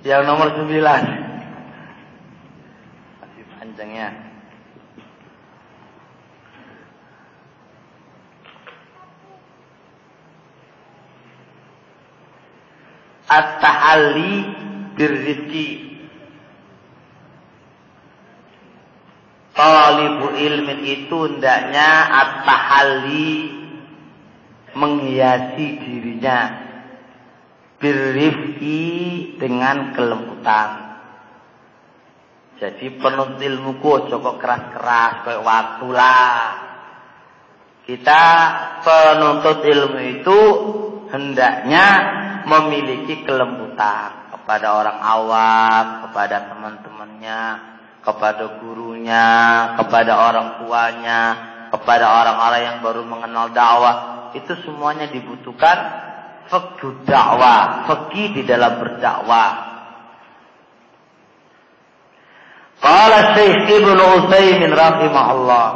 yang nomor 9. Masih panjangnya. At-tahalli birrizqi. Talibu ilmin itu hendaknya at-tahalli menghiasi dirinya birrifqi dengan kelembutan. Jadi penuntut ilmu ojo kok keras-keras kayak waktu lah. Kita penuntut ilmu itu hendaknya memiliki kelembutan kepada orang awam, kepada teman-temannya, kepada gurunya, kepada orang tuanya, kepada orang-orang yang baru mengenal dakwah. Itu semuanya dibutuhkan fikih dakwah, fikih di dalam berdakwah. Qala Syekh Ibnu Utsaimin rahimahullah.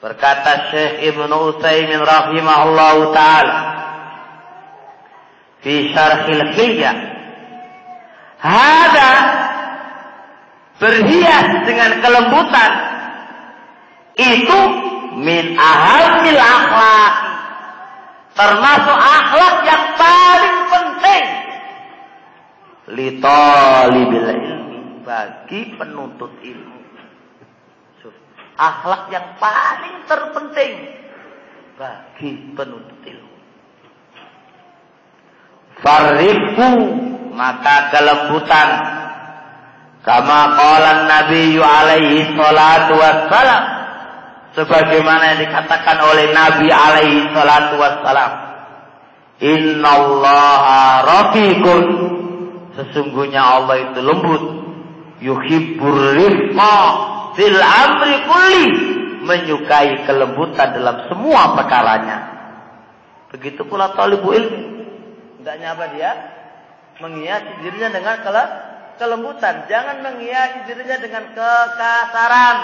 Berkata Syekh Ibnu Utsaimin rahimahullah taala fi syarhil hilyah, hada berhias dengan kelembutan itu min ahamil akhlak, termasuk akhlak yang paling penting li talibil ilmi, bagi penuntut ilmu. Akhlak yang paling terpenting bagi penuntut ilmu. Farrifu, maka kelembutan, kama qala Nabi alaihi salatu wassalam, sebagaimana yang dikatakan oleh Nabi alaihi salatu wassalam, innallaha rafiqun, sesungguhnya Allah itu lembut, yuhibbur rifqa fil amri kulli, menyukai kelembutan dalam semua perkaranya. Begitu pula talibul ilmi, hendaknya apa dia? Menghiasi dirinya dengan kelembutan, jangan menghiasi dirinya dengan kekasaran.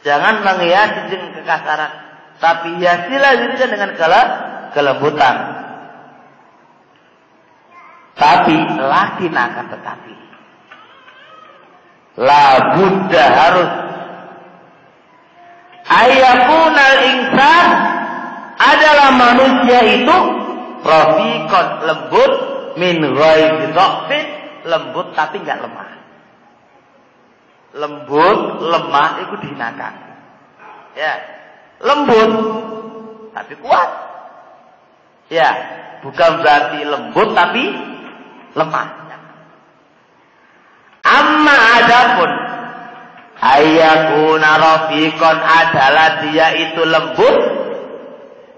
Jangan menghiasi dengan kekasaran, tapi hiasilah dirinya dengan kelembutan. Tapi lakin akan tetapi, la budda harus ayakunal insan, adalah manusia itu rafiqon, lembut, min ghairi dhafin, lembut tapi enggak lemah. Lembut, lemah itu dihinakan. Ya, lembut tapi kuat. Ya, bukan berarti lembut tapi lemah. Amma adapun ayyakuna rafiqan, adalah dia itu lembut,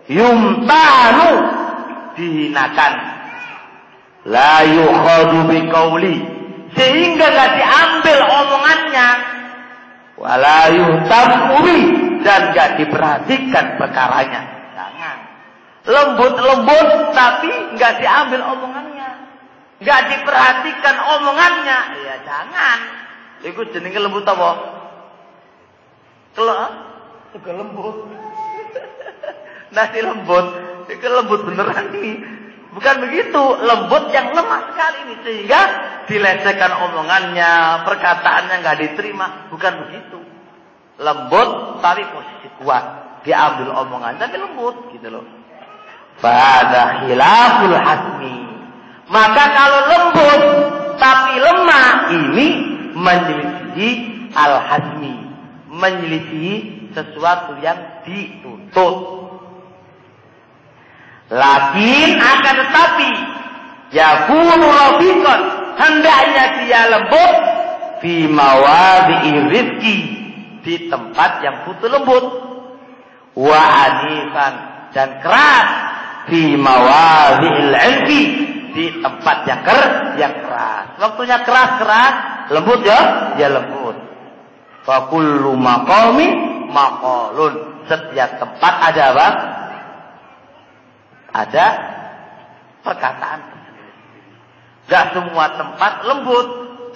yumtanu, dihinakan, la yukhadu biqauli, sehingga gak diambil omongannya, wala yuhtamu bi, dan gak diperhatikan perkaranya. Jangan lembut-lembut tapi gak diambil omongannya, gak diperhatikan omongannya. Ya jangan. Iku jenenge lembut apa? Juga lembut. Nasi lembut. Itu lembut beneran ini. Bukan begitu, lembut yang lemah sekali ini, sehingga dilecehkan omongannya, perkataannya nggak diterima. Bukan begitu. Lembut tapi posisi kuat, diambil omongan tapi lembut gitu loh. Fahada khilaful hasmi. Maka kalau lembut tapi lemah ini menyelisihi al-hazmi, menyelisihi sesuatu yang dituntut. Lakin akan tetapi yakunu rafiqan, hendaknya dia lembut fi mawadhi'i rizqi, di tempat yang butuh lembut, wa anifan, dan keras fi mawadhi'il 'ilmi, di tempat yang keras. Waktunya keras, lembut ya lembut. Fa kullu maqamin maqalun, setiap tempat ada apa? Ada perkataan tersendiri. Gak semua tempat lembut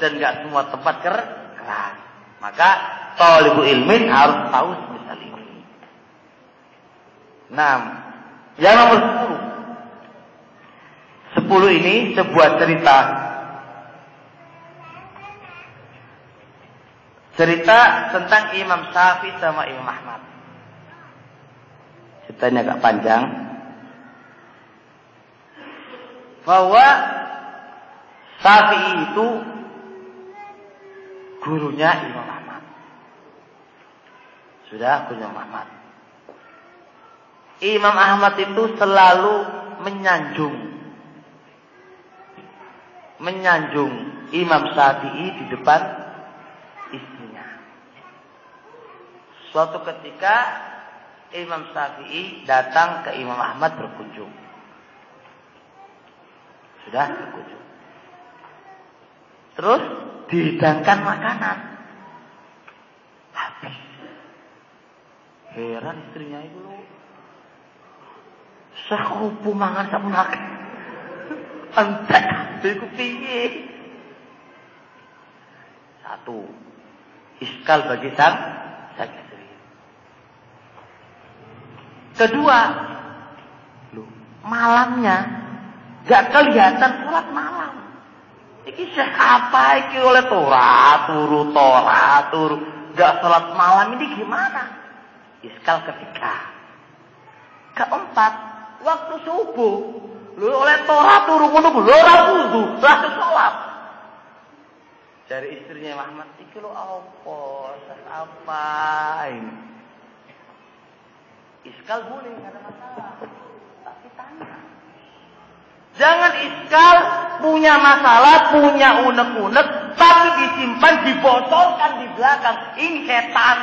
dan gak semua tempat keras. Maka talibul ilmin harus tahu semisal ini. Nah, yang nomor 10. 10 ini sebuah cerita. Cerita tentang Imam Syafi'i sama Imam Ahmad. Ceritanya agak panjang. Bahwa Syafi'i itu gurunya Imam Ahmad. Sudah gurunya Imam Ahmad. Imam Ahmad itu selalu menyanjung Imam Syafi'i di depan istrinya. Suatu ketika Imam Syafi'i datang ke Imam Ahmad berkunjung. Sudah berkunjung. Terus dihidangkan makanan. Habis. Heran istrinya itu loh. Sakupu mangan sak menak. Entek iku piye? Satu. Iskal bagi sang istri. Kedua, malamnya gak kelihatan sholat malam. Iki syekh apa iki oleh turu. Gak sholat malam ini gimana? Iskal ketiga. Keempat, waktu subuh. Lu oleh turu ngono lho ora wudu, langsung sholat. Dari istrinya Muhammad, iki lho apa ini? Iskal boleh, enggak ada masalah. Tapi tanya. Jangan iskal, punya masalah, punya unek-unek, tapi disimpan, dibocorkan di belakang. Ini setan.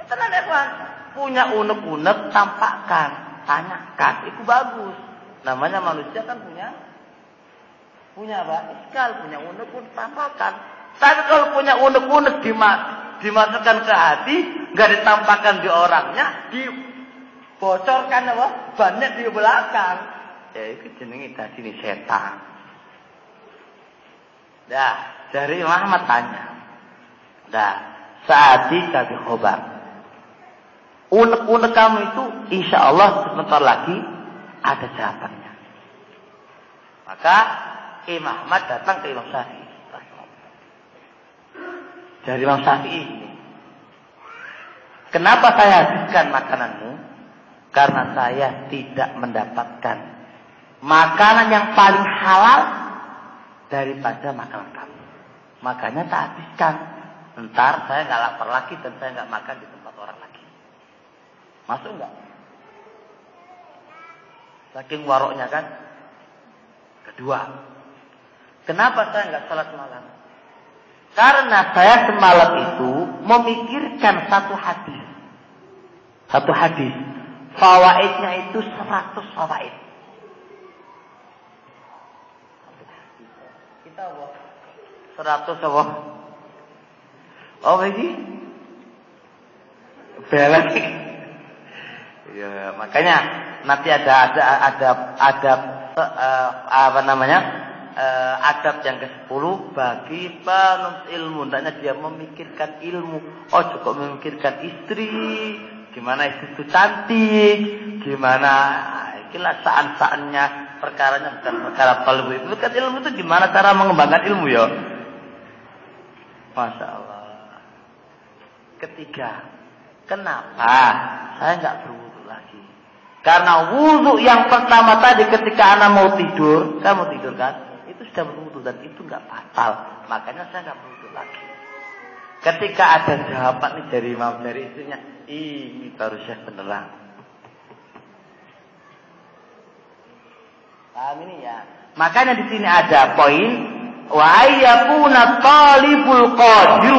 Tenang ya Tuhan. Punya unek-unek, tampakkan, tanyakan. Itu bagus. Namanya manusia kan punya apa? Iskal, punya unek-unek, tampakkan. Tapi kalau punya unek-unek dimasukkan ke hati, nggak ditampakkan di orangnya, dibocorkan apa? Banyak di belakang. Ya itu jenenge tadi ini setan. Dah, dari Muhammad tanya. Dah, saat di khobar. Unek-unek kamu itu insya Allah sebentar lagi ada jawabannya. Maka Imam Ahmad datang ke Imam Syafi'i. Dari Imam Syafi'i ini. Kenapa saya habiskan makananmu? Karena saya tidak mendapatkan makanan yang paling halal daripada makanan kamu. Makanya tak habiskan. Ntar saya nggak lapar lagi dan saya nggak makan di tempat orang lagi. Masuk nggak? Saking waroknya kan. Kedua, kenapa saya nggak sholat malam? Karena saya semalam itu memikirkan satu hadis. Satu hadis. Fawaidnya itu 100 fawaid. Kita apa? 100 apa? Oh ini? Belan. Ya, makanya nanti ada apa namanya? Adab yang ke-10 bagi penuntut ilmu. Hendaknya dia memikirkan ilmu. Oh cukup memikirkan istri. Gimana istri itu cantik. Gimana inilah saan-saannya. Perkaranya bukan perkara talibul ilmu. Kan ilmu itu gimana cara mengembangkan ilmu ya. Masya Allah. Ketiga, kenapa saya nggak berwudu lagi? Karena wudu yang pertama tadi ketika anak mau tidur, saya mau tidur kan? Itu sudah berwudu dan itu nggak fatal. Makanya saya nggak berwudu lagi. Ketika ada jawaban nih dari imam dari istrinya, ini baru Syekh beneran. Paham ini ya? Makanya di sini ada poin wa ayyakuna talibul qadir.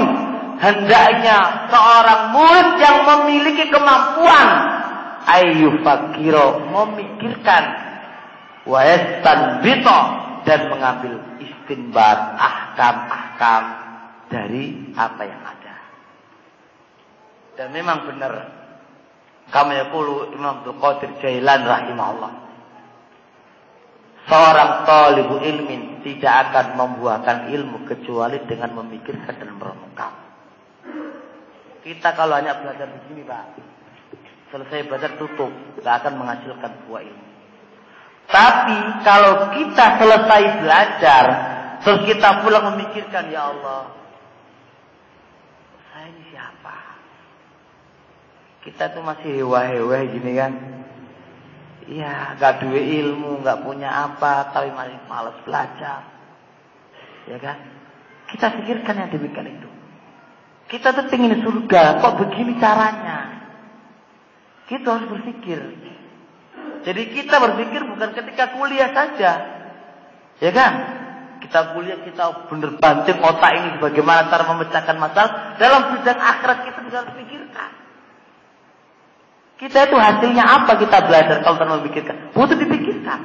Hendaknya seorang murid yang memiliki kemampuan ayyufakiro memikirkan wa yastanbita dan mengambil istinbat ahkam-ahkam dari apa yang ada. Dan memang benar kama yaqulu Imam Abdul Qadir Jailan rahimahullah, seorang talibul ilmin tidak akan membuahkan ilmu kecuali dengan memikirkan dan merenungkan. Kita kalau hanya belajar begini Pak, selesai belajar tutup, tidak akan menghasilkan buah ilmu. Tapi kalau kita selesai belajar, terus kita pulang memikirkan, ya Allah, saya ini siapa? Kita tuh masih hewa-hewa gini kan. Iya, gak duwe ilmu, gak punya apa, tapi masih malas belajar. Ya kan? Kita pikirkan yang demikian itu. Kita tuh pengen surga, kok begini caranya? Kita harus berpikir. Jadi kita berpikir bukan ketika kuliah saja. Ya kan? Kita kuliah, kita bener banting otak ini bagaimana cara memecahkan masalah. Dalam bidang akhirat kita juga harus pikirkan. Kita itu hasilnya apa kita belajar kalau tanpa memikirkan? Butuh dipikirkan.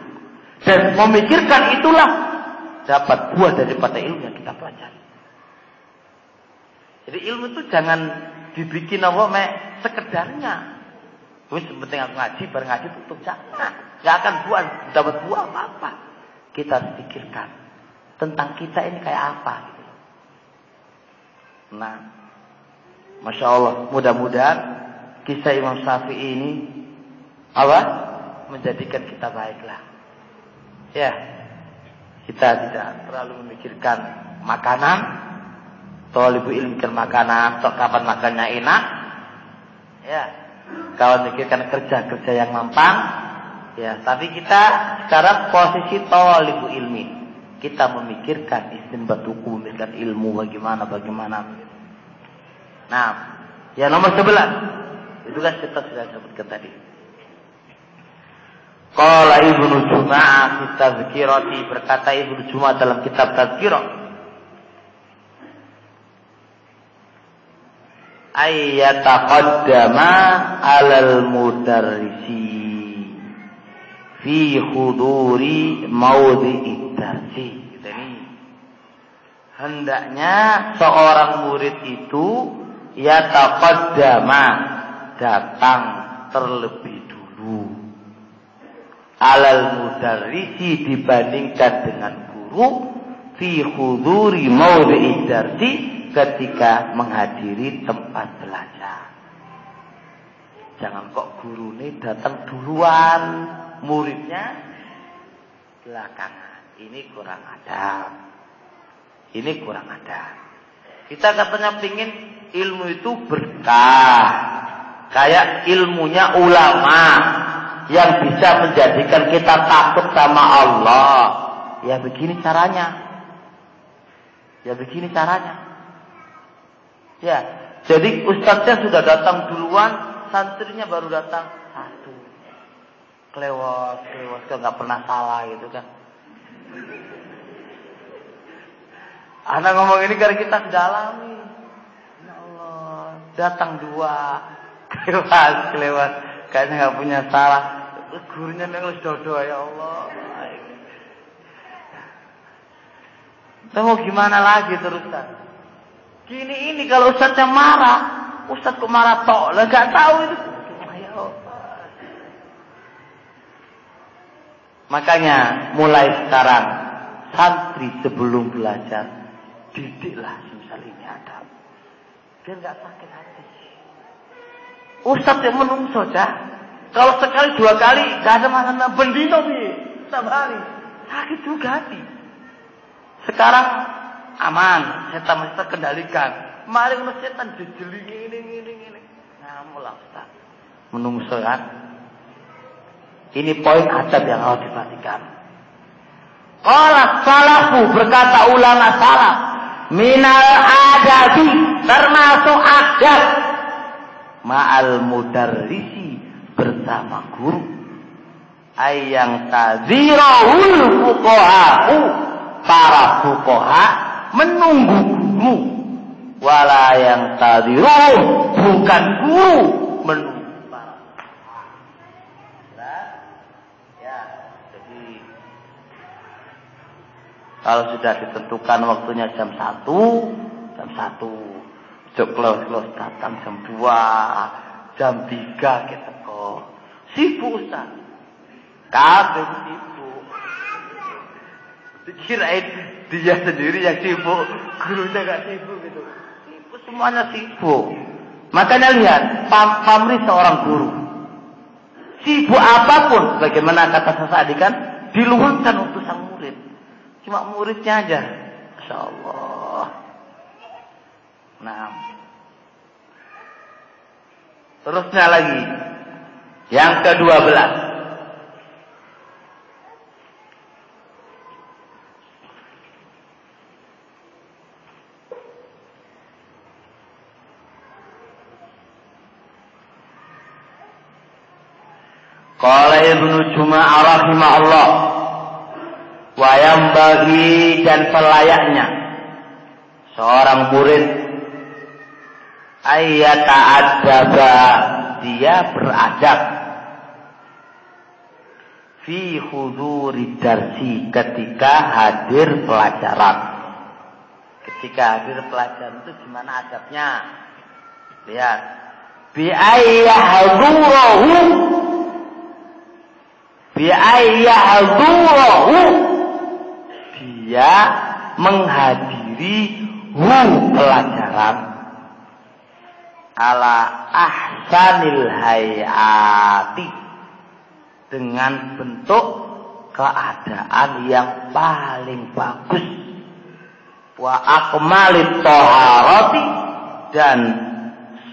Dan memikirkan itulah dapat buah daripada ilmu yang kita pelajari. Jadi ilmu itu jangan dibikin sekedarnya. Wis penting aku ngaji, bareng ngaji tutup jangan. Gak akan dapat buah apa-apa. Kita harus pikirkan tentang kita ini kayak apa. Nah, Masya Allah, mudah-mudahan kisah Imam Syafi'i ini menjadikan kita baiklah. Ya, kita tidak terlalu memikirkan makanan. Talibul ilmi mikir makanan, kapan makannya enak. Ya, kalau memikirkan kerja-kerja yang mampang. Ya, tapi kita sekarang posisi talibul ilmi. Kita memikirkan istinbat hukum, memikirkan ilmu bagaimana. Nah, ya nomor 11. Itu kan kita sudah sebutkan tadi. Qala Ibnu Juma'ah fi Tazkirati, berkata Ibnu Juma'ah dalam kitab Tazkirah, ayyataqaddama 'alal mudarrisi fi huduri maudhi'id darsi. Ini hendaknya seorang murid itu yataqaddama, datang terlebih dulu, 'alal mudarrisi, dibandingkan dengan guru, fi huduri maudhi'id darsi, ketika menghadiri tempat belajar. Jangan kok gurune datang duluan, muridnya belakangan. Ini kurang adab. Kita katanya pingin ilmu itu berkah, kayak ilmunya ulama yang bisa menjadikan kita takut sama Allah. Ya begini caranya. Ya, jadi ustadznya sudah datang duluan, santrinya baru datang satu. Kelewat, kan nggak pernah salah gitu kan. Anak ngomong ini karena kita sudah alami. Ya Allah, datang dua, kelewat, kayaknya nggak punya salah. Gurunya nengok dodo, ya Allah. Kita mau gimana lagi terus kan? Gini ini kalau ustadznya marah, ustadz kok marah tok, lah gak tahu itu. Makanya mulai sekarang santri sebelum belajar didiklah semisal ini adab, biar gak sakit hati. Ustadz yang menungso dah, kalau sekali dua kali gak ada masalah, bendino bi, setiap hari sakit juga hati. Sekarang aman, setan masih terkendalikan. Mari setan dijelingi ini. Nah, mulai Ustaz. Menungso kan? Ini poin adab yang harus diperhatikan. Qala salafu, berkata ulama salaf, minal adabi, termasuk adab, ma'al mudarrisi, bersama guru, ayang tazirahul fuqaha'u, para fuqaha menunggu guru, wala yang taziruh, bukan guru menunggu. Kalau sudah ditentukan waktunya jam 1, close datang jam 2, jam 3 kita kok. Sibuk Ustaz. Kabeh sibuk. Dikirain dia sendiri yang sibuk, gurunya gak sibuk gitu. Sibuk, semuanya sibuk. Makanya lihat, pamrih seorang guru. Sibuk apapun, bagaimana kata Sasadi kan, diluangkan untuk sang murid. Cuma muridnya aja. Masya Allah. Nah. Terusnya lagi. Yang ke-12. Qala Ibnu Juma'ah rahimahullah. Wayam bagi dan selayaknya seorang murid ayyata adaba, dia beradab fi huduri darsi, ketika hadir pelajaran. Ketika hadir pelajaran itu gimana adabnya? Lihat, bi ayyahdurahu, dia menghadiri pelajaran ala ahsanil hayati, dengan bentuk keadaan yang paling bagus, wa akmalit thaharati, dan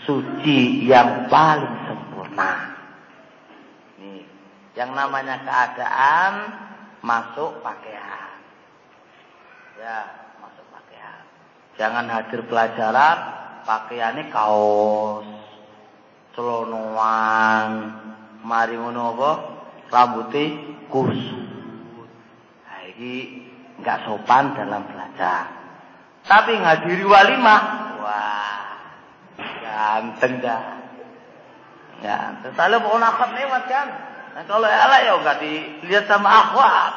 suci yang paling sempurna. Nih, yang namanya keadaan masuk pakaian. Ya, masuk pakaian. Jangan hadir pelajaran pakaiannya kaos, celonoan, mari ngono apa? Rambutnya kusut. Nah, ini enggak sopan dalam belajar. Tapi nghadiri walimah, wah, ganteng dah. Ya, terus mau nakal lewat kan. Nah, kalau ala ya enggak dilihat sama akhwat.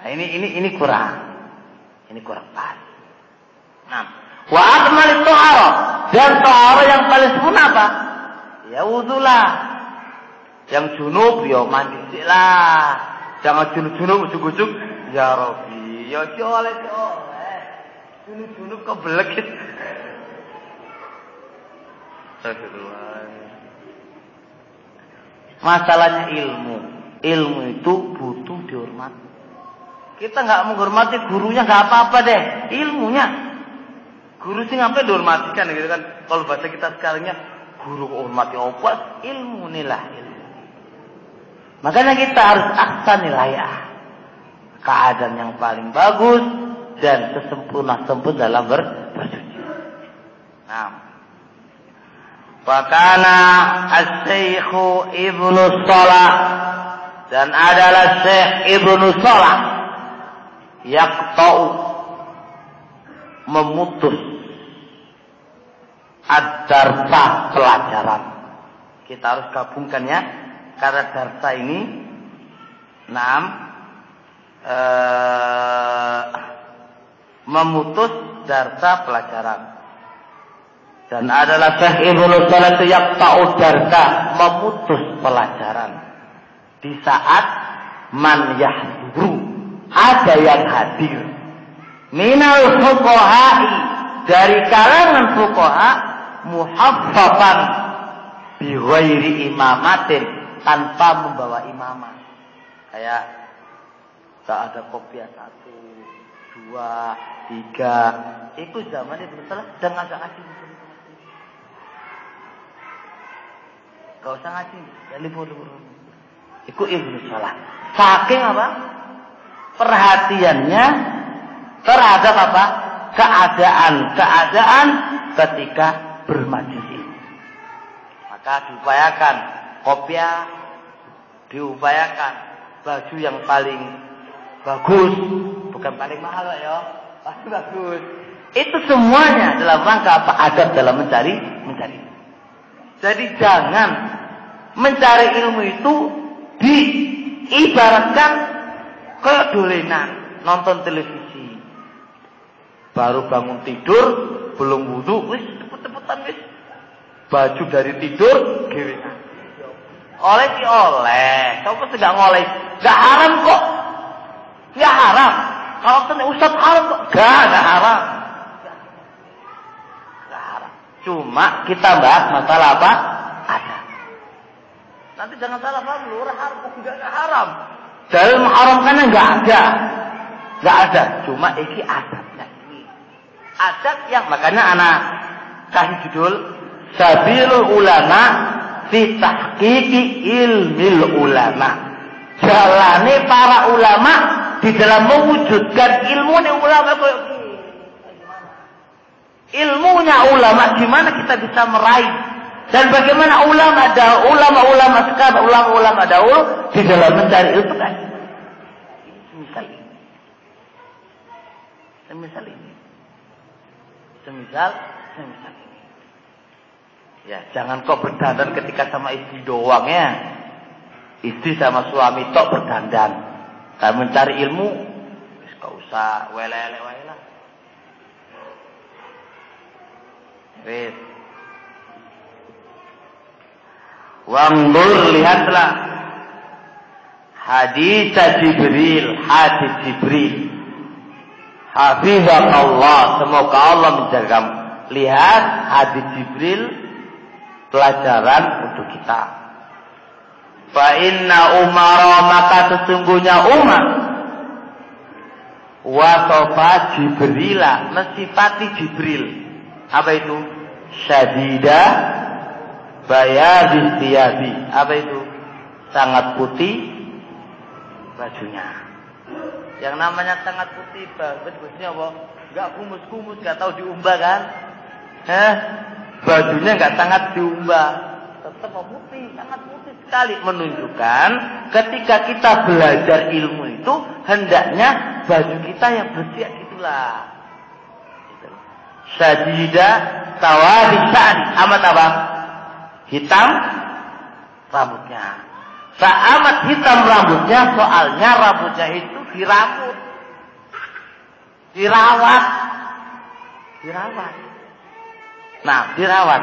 Nah, ini kurang. Ini kurang pas. Nah, wa akmalit thaharah, dan thaharah yang paling sempurna apa? Ya wudulah. Yang junub ya mandi lah. Jangan junub ujug-ujug ya Rabbi. Ya oleh. Junub kebelet. Masalahnya ilmu. Ilmu itu butuh dihormati. Kita nggak menghormati gurunya nggak apa-apa deh, ilmunya. Guru sih ngapain dihormatikan gitu kan? Kalau bahasa kita sekarangnya guru hormati apa? Ilmu nilah ilmu. Makanya kita harus aksa nilai keadaan yang paling bagus dan sesempurna-sempurna dalam bersuci. Nah, Fakana as-Syekhu Ibnu Shalah, dan adalah Syekh Ibnu Shalah yaqta'u, memutus ad-darsa, pelajaran. Kita harus gabungkan ya, karena darsa ini memutus darsa pelajaran. Dan adalah Syekh Ibnu Shalah itu yaqta'u darsa, memutus pelajaran di saat man yahduru, ada yang hadir, minal fuqaha'i, dari kalangan fuqaha, muhaffafan bi ghairi imamatin, tanpa membawa imamah. Kayak tak ada kopiah 1, 2, 3. Itu zamannya Ibnu Shalah sedang ngaji. Gak usah ngaji, ya libur. Iku ilmu sholat. Saking apa? Perhatiannya terhadap apa? Keadaan ketika bermajelis ilmu. Maka diupayakan kopiah, diupayakan baju yang paling bagus, bukan paling mahal ya, paling bagus. Itu semuanya dalam rangka apa? Adab dalam mencari. Jadi jangan mencari ilmu itu diibaratkan kayak dolenan nonton televisi. Baru bangun tidur, belum wudu, wis cepet-cepetan wis. Baju dari tidur, gewengan. Oleh ki oleh, coba tidak ngoleh. Gak haram kok. Gak haram. Kalau kena ustaz haram kok. Gak haram. Gak haram. Cuma kita bahas masalah apa? Ada. Nanti jangan salah paham, lurah haram kok gak haram. Dalil mengharamkannya gak ada. Cuma iki adabnya ini. Adab yang makanya anak kasih judul Sabilul Ulama fi tahqiqi ilmil ulama. Jalane para ulama di dalam mewujudkan ilmu ulama kayak gini. Ilmunya ulama gimana kita bisa meraih dan bagaimana ulama sekarang ulama dahulu di dalam mencari ilmu kan. Semisal ini. Ya, jangan kau berdandan ketika sama istri doang ya. Istri sama suami tok berdandan. Kalau mencari ilmu, kau usah wele-wele lah. Wes. Wangur lihatlah hadis Jibril. Hafizahullah, semoga Allah menjagamu. Lihat hadis Jibril, pelajaran untuk kita. Fa inna Umar, maka sesungguhnya Umar wasofa Jibrila, mensifati Jibril. Apa itu? Syadida bayadis tiyabi. Apa itu? Sangat putih bajunya. Yang namanya sangat putih bajunya apa? Enggak kumus-kumus, enggak tahu diumbah kan? Bajunya enggak sangat diumbah, tetap putih, sangat putih sekali, menunjukkan ketika kita belajar ilmu itu hendaknya baju kita yang bersih gitulah. Syadida sawadi sya'ri, amat apa? Hitam rambutnya. Amat hitam rambutnya, soalnya rambutnya itu dirawat. Nah, dirawat.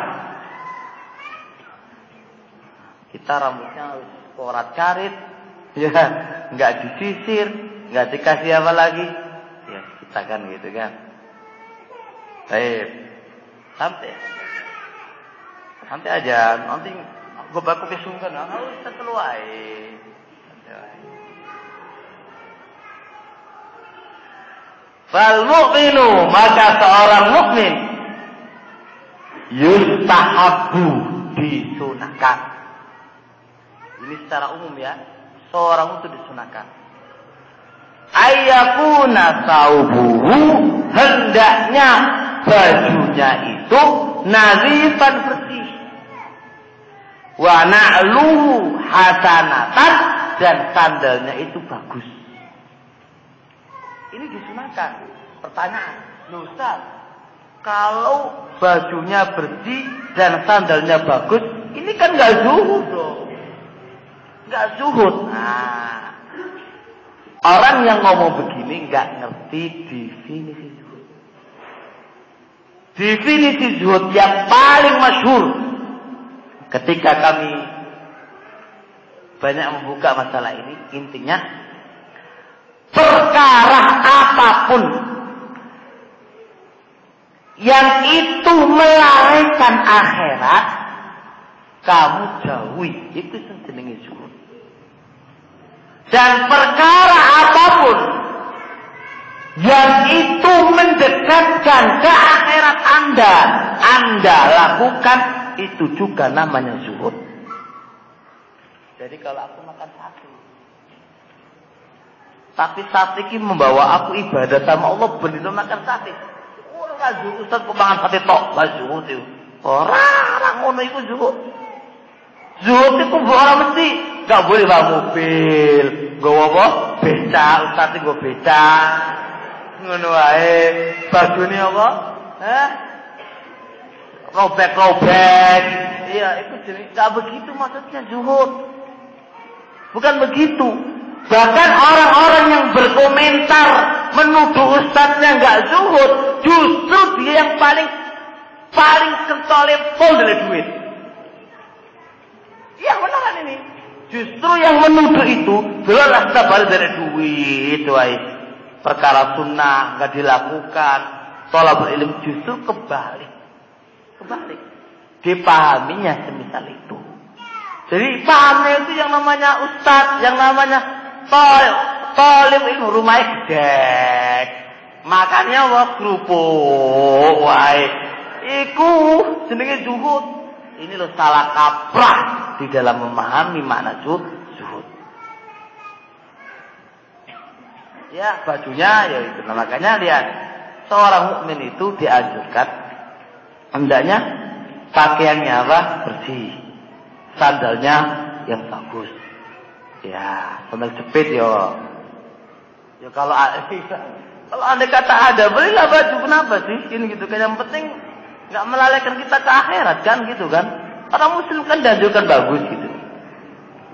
Kita rambutnya harus korat karit, ya, nggak disisir, nggak dikasih apa lagi, ya kita kan gitu kan. Baik, santai aja, nanti gue baku kesungkan, harus keluar. Fal mu'minu, maka seorang mukmin yustahabbu, disunahkan. Ini secara umum ya, seorang itu disunahkan. Ayyakuna saubuhu, hendaknya bajunya itu nazifan bersih. Wa na'luhu hasanatan, dan sandalnya itu bagus. Ini disunahkan. Pertanyaan, Ustaz, kalau bajunya bersih dan sandalnya bagus, ini kan nggak zuhud dong. Nggak zuhud. Nah, orang yang ngomong begini nggak ngerti definisi zuhud. Definisi zuhud yang paling masyhur ketika kami banyak membuka masalah ini, intinya perkara apapun yang itu melalaikan akhirat, kamu jauhi, itu jenenge zuhud. Dan perkara apapun yang itu mendekatkan ke akhirat Anda lakukan, itu juga namanya zuhud. Jadi kalau aku makan sate, tapi sate ini membawa aku ibadah sama Allah, bener makan sate. Ora zuhud Ustaz kok mangan sate tok, gak zuhud itu. Ora ngono iku zuhud. Zuhud iku ora mesti gak boleh bawa mobil, nggawa apa? Becak, Ustaz nggo becak. Ngono wae. Bajune apa? Robek-robek. Iya, itu jenis gak begitu maksudnya zuhud. Bukan begitu. Bahkan orang-orang yang berkomentar menuduh ustadznya nggak zuhud, justru dia yang paling kentolepol dari duit. Iya benar ini. Justru yang menuduh itu jelas balik dari duit, wahai. Perkara sunnah nggak dilakukan, thalabul ilm justru kebalik. Dipahaminya semisal itu. Jadi pahamnya itu yang namanya ustadz, yang namanya Thalib ilmu rumahnya gede. Makannya wah kerupuk, wae. Iku jenenge zuhud. Ini loh salah kaprah di dalam memahami makna zuhud. Ya bajunya ya itu. Nah, makanya lihat seorang mukmin itu dianjurkan hendaknya pakaiannya apa? Bersih, sandalnya yang bagus. Ya, sandal jepit yo. Ya kalau andai kata ada, belilah baju, kenapa sih? Ini gitu kan, yang penting nggak melalaikan kita ke akhirat kan gitu kan. Orang muslim kan dianjurkan bagus gitu.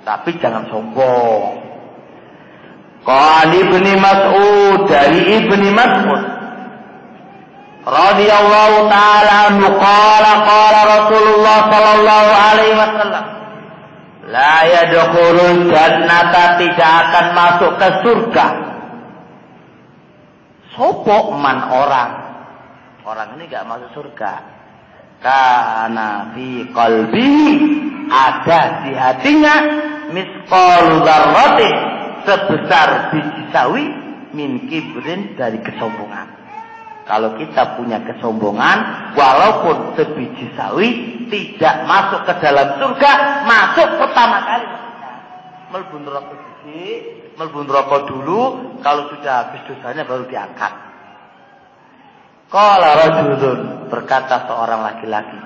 Tapi jangan sombong. Qala Ibnu Mas'ud, dari Ibnu Mas'ud radhiyallahu taala anhu qala Rasulullah sallallahu alaihi wasallam, la yadkhulul jannata, tidak akan masuk ke surga sopo man orang ini gak masuk surga kana fi qalbi, ada di hatinya misqal dzarratin, sebesar biji sawi min kibrin, dari kesombongan. Kalau kita punya kesombongan, walaupun sebiji sawi, tidak masuk ke dalam surga, masuk pertama kali. Melbu neraka siji, melbu neraka dulu, kalau sudah habis dosanya baru diangkat. Qala rajulun, berkata seorang laki-laki,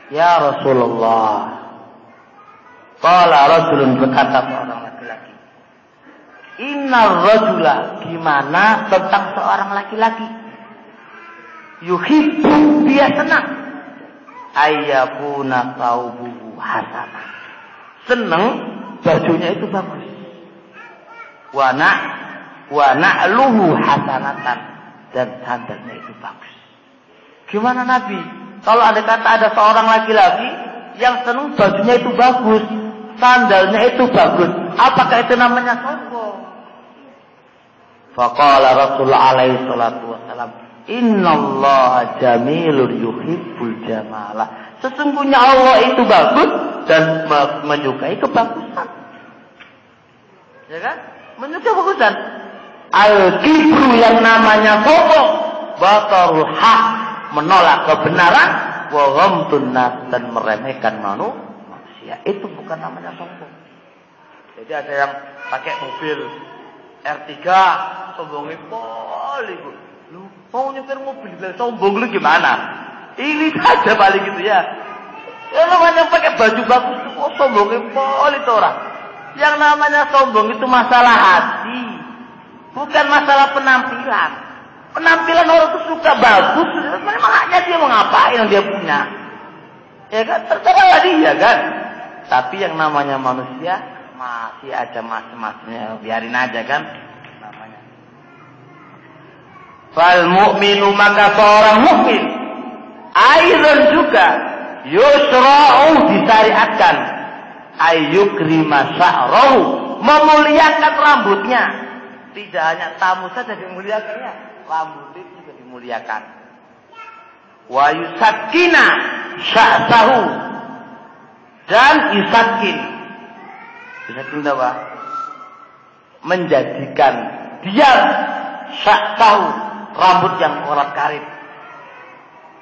ya Rasulullah. Qala rajulun, berkata seorang laki-laki, inna rajula, gimana tentang seorang laki-laki, yuhibbu, dia senang, ayyakuna thawbuhu hasanah, senang bajunya itu bagus, wa na'luhu hasanatan, dan sandalnya itu bagus. Gimana Nabi? Kalau ada kata ada seorang laki-laki yang senang bajunya itu bagus, sandalnya itu bagus, apakah itu namanya sombong? Faqala Rasulullah alaihi salatu wassalam, innallaha jamilun yuhibbul jamala, sesungguhnya Allah itu bagus dan menyukai kebagusan. Ya kan? Menyukai kebagusan. Al-kibru, yang namanya sombong, batarul haq, menolak kebenaran, wa ghamtun nas, dan meremehkan manusia. Itu bukan namanya sombong. Jadi ada yang pakai mobil R3, sombongnya pol itu. Lu mau nyupir mobil sombong lu gimana? Ini saja paling gitu ya. Ya namanya pakai baju bagus itu kok sombongnya pol itu orang. Yang namanya sombong itu masalah hati, bukan masalah penampilan. Penampilan orang itu suka bagus, memang haknya dia mau ngapain yang dia punya. Ya kan, terserah dia kan. Tapi yang namanya manusia masih aja macam-macamnya, biarin aja kan namanya. Fal mu'minu, maka seorang mukmin aidan juga yusra'u, disyariatkan ayyukrima sya'rahu, memuliakan rambutnya. Tidak hanya tamu saja dimuliakannya, rambut itu juga dimuliakan. Wa yusakkina sya'sahu, dan yusakin apa? Menjadikan dia sya'sahu, rambut yang urat karib.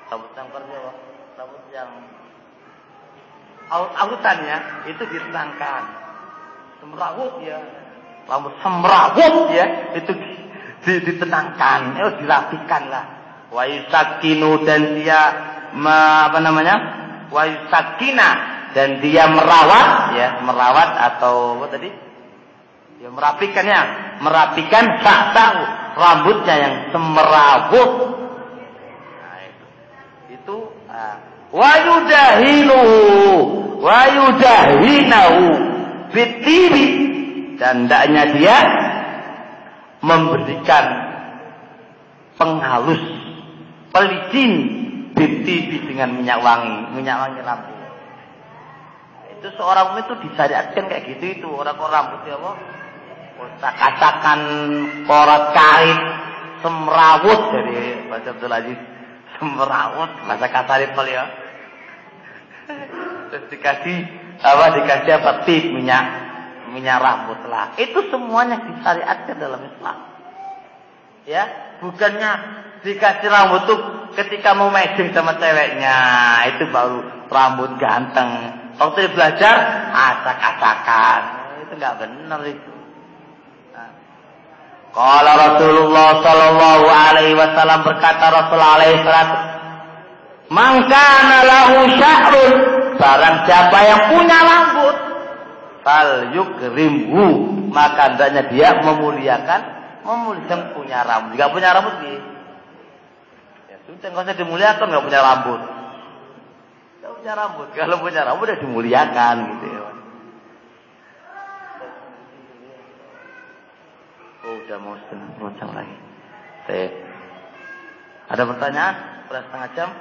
Rambut yang kerja apa? Rambut yang autannya itu ditenangkan. Semrawut ya, rambut semrawut ya, itu ditenangkan, dirapikan lah. Wa yusakinu, dan dia wa yusakina, dan dia merawat ya, merawat atau apa tadi? Ya merapikan sa'tahu, rambutnya yang semrawut. Nah, itu wa yudahinahu fitiri, dan hendaknya dia memberikan penghalus, pelicin fitiri dengan minyak wangi rambut. Itu seorang itu disyariatkan kayak gitu itu, orang rambutnya apa? Katakan korat kait semrawut, dari bahasa Abdul Aziz, semrawut bahasa kasar itu ya. Terus dikasih apa? Tip minyak rambut lah. Itu semuanya disyariatkan dalam Islam. Ya, bukannya dikasih rambut tuh ketika mau matching sama ceweknya, itu baru rambut ganteng. Waktu belajar acak-acakan. Itu enggak benar itu. Qala Rasulullah sallallahu alaihi wasallam, berkata Rasulullah alaihi salatu, "Man kana lahu sya'run," barang siapa yang punya rambut, fal yukrimhu, maka hendaknya dia memuliakan punya rambut. Enggak punya rambut dia, ya sudah enggak usah dimuliakan, enggak punya rambut. Enggak punya rambut, kalau punya rambut ya dimuliakan gitu ya. Oh, udah mau setengah jam lagi. Ada pertanyaan? Sudah setengah jam.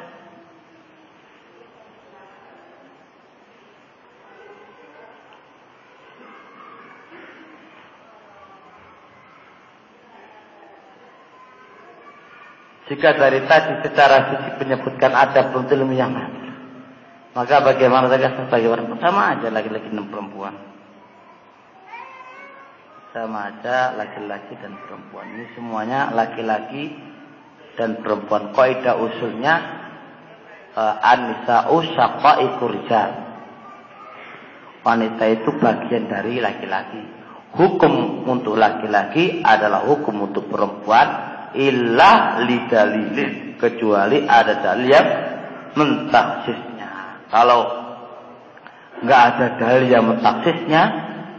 Jika dari tadi secara fisik menyebutkan ada belum ilmu yang mati, maka bagaimana sebagai orang sama aja laki-laki dan perempuan. Sama aja laki-laki dan perempuan. Ini semuanya laki-laki dan perempuan. Kaidah usulnya an-nisa'u syaqa'iqur rijal. Wanita itu bagian dari laki-laki. Hukum untuk laki-laki adalah hukum untuk perempuan, illa lidalilin, kecuali ada dalil yang mentaksisnya. Kalau enggak ada dalil yang mentaksisnya,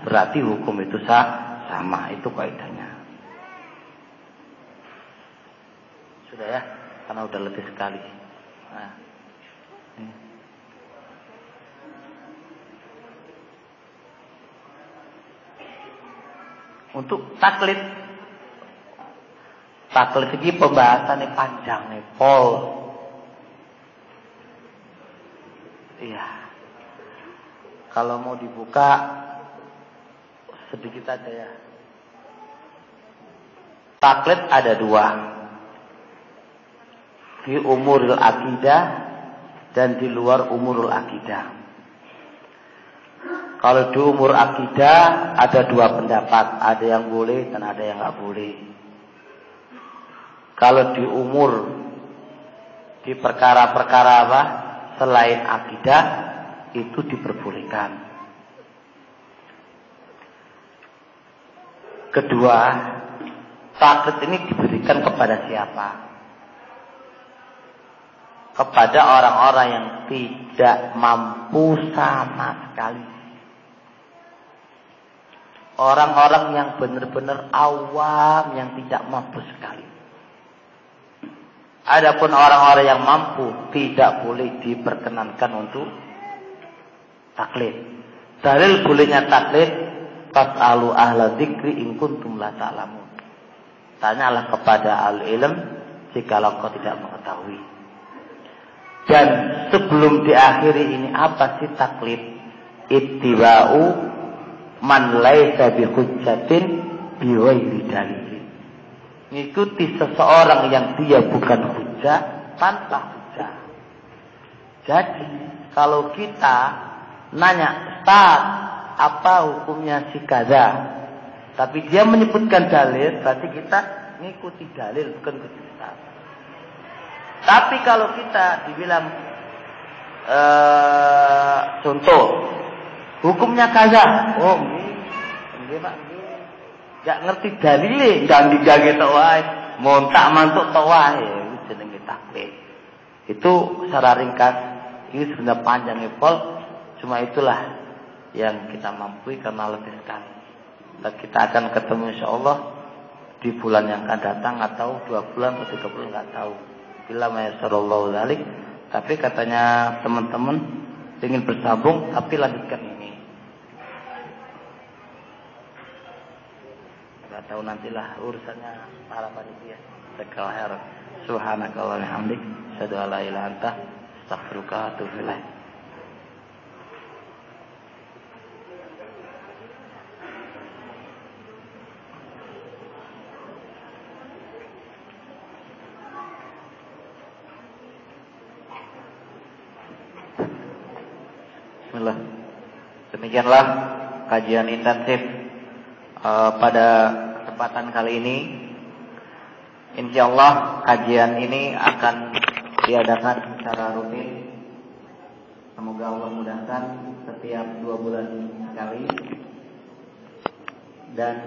berarti hukum itu sama, itu kaidahnya. Sudah ya, karena udah lebih sekali. Nah, untuk taklid ini pembahasannya panjang nih, Pol. Iya. Kalau mau dibuka sedikit aja ya. Taklid ada dua. Di umurul akidah dan di luar umurul akidah. Kalau di umur akidah ada dua pendapat, ada yang boleh dan ada yang nggak boleh. Kalau di umur, di perkara-perkara apa selain akidah itu diperbolehkan. Kedua, taklid ini diberikan kepada siapa? Kepada orang-orang yang tidak mampu sama sekali. Orang-orang yang benar-benar awam, yang tidak mampu sekali. Adapun orang-orang yang mampu, tidak boleh diperkenankan untuk taklid. Dalil bolehnya taklid, fas'alu ahla dzikri in kuntum la ta'lamun. Tanyalah kepada al-ilm jikalau kau tidak mengetahui. Dan sebelum diakhiri ini, apa sih taklid? Ittiba'u man laisa bi hujjatin bi ghairi dalil. Mengikuti seseorang yang dia bukan hujjah tanpa hujjah. Jadi kalau kita nanya, Ustaz, apa hukumnya si kaza? Tapi dia menyebutkan dalil, berarti kita mengikuti dalil, bukan ikuti Ustaz. Tapi kalau kita dibilang contoh hukumnya kaza. Oh, nggih Pak, nggih. Gak ngerti dalile, gangge tok wae. Montak mantuk tok wae, jenenge taklid. Itu secara ringkas. Ini sebenarnya panjang pol, cuma itulah yang kita mampu karena lebih sekali. Dan kita akan ketemu insyaallah di bulan yang akan datang atau 2 bulan atau 3 bulan nggak tahu. Bila masyaallah dzalik. Tapi katanya teman-teman ingin bersambung, tapi lanjutkan ini. Nggak tahu nantilah urusannya para panitia. Sekalian subhanakallah walhamdik, asyhadu an la ilaha illa anta, astaghfiruka wa atubu ilaik. Bismillah. Demikianlah kajian intensif pada kesempatan kali ini. Insyaallah kajian ini akan diadakan secara rutin. Semoga Allah mudahkan setiap 2 bulan sekali. Dan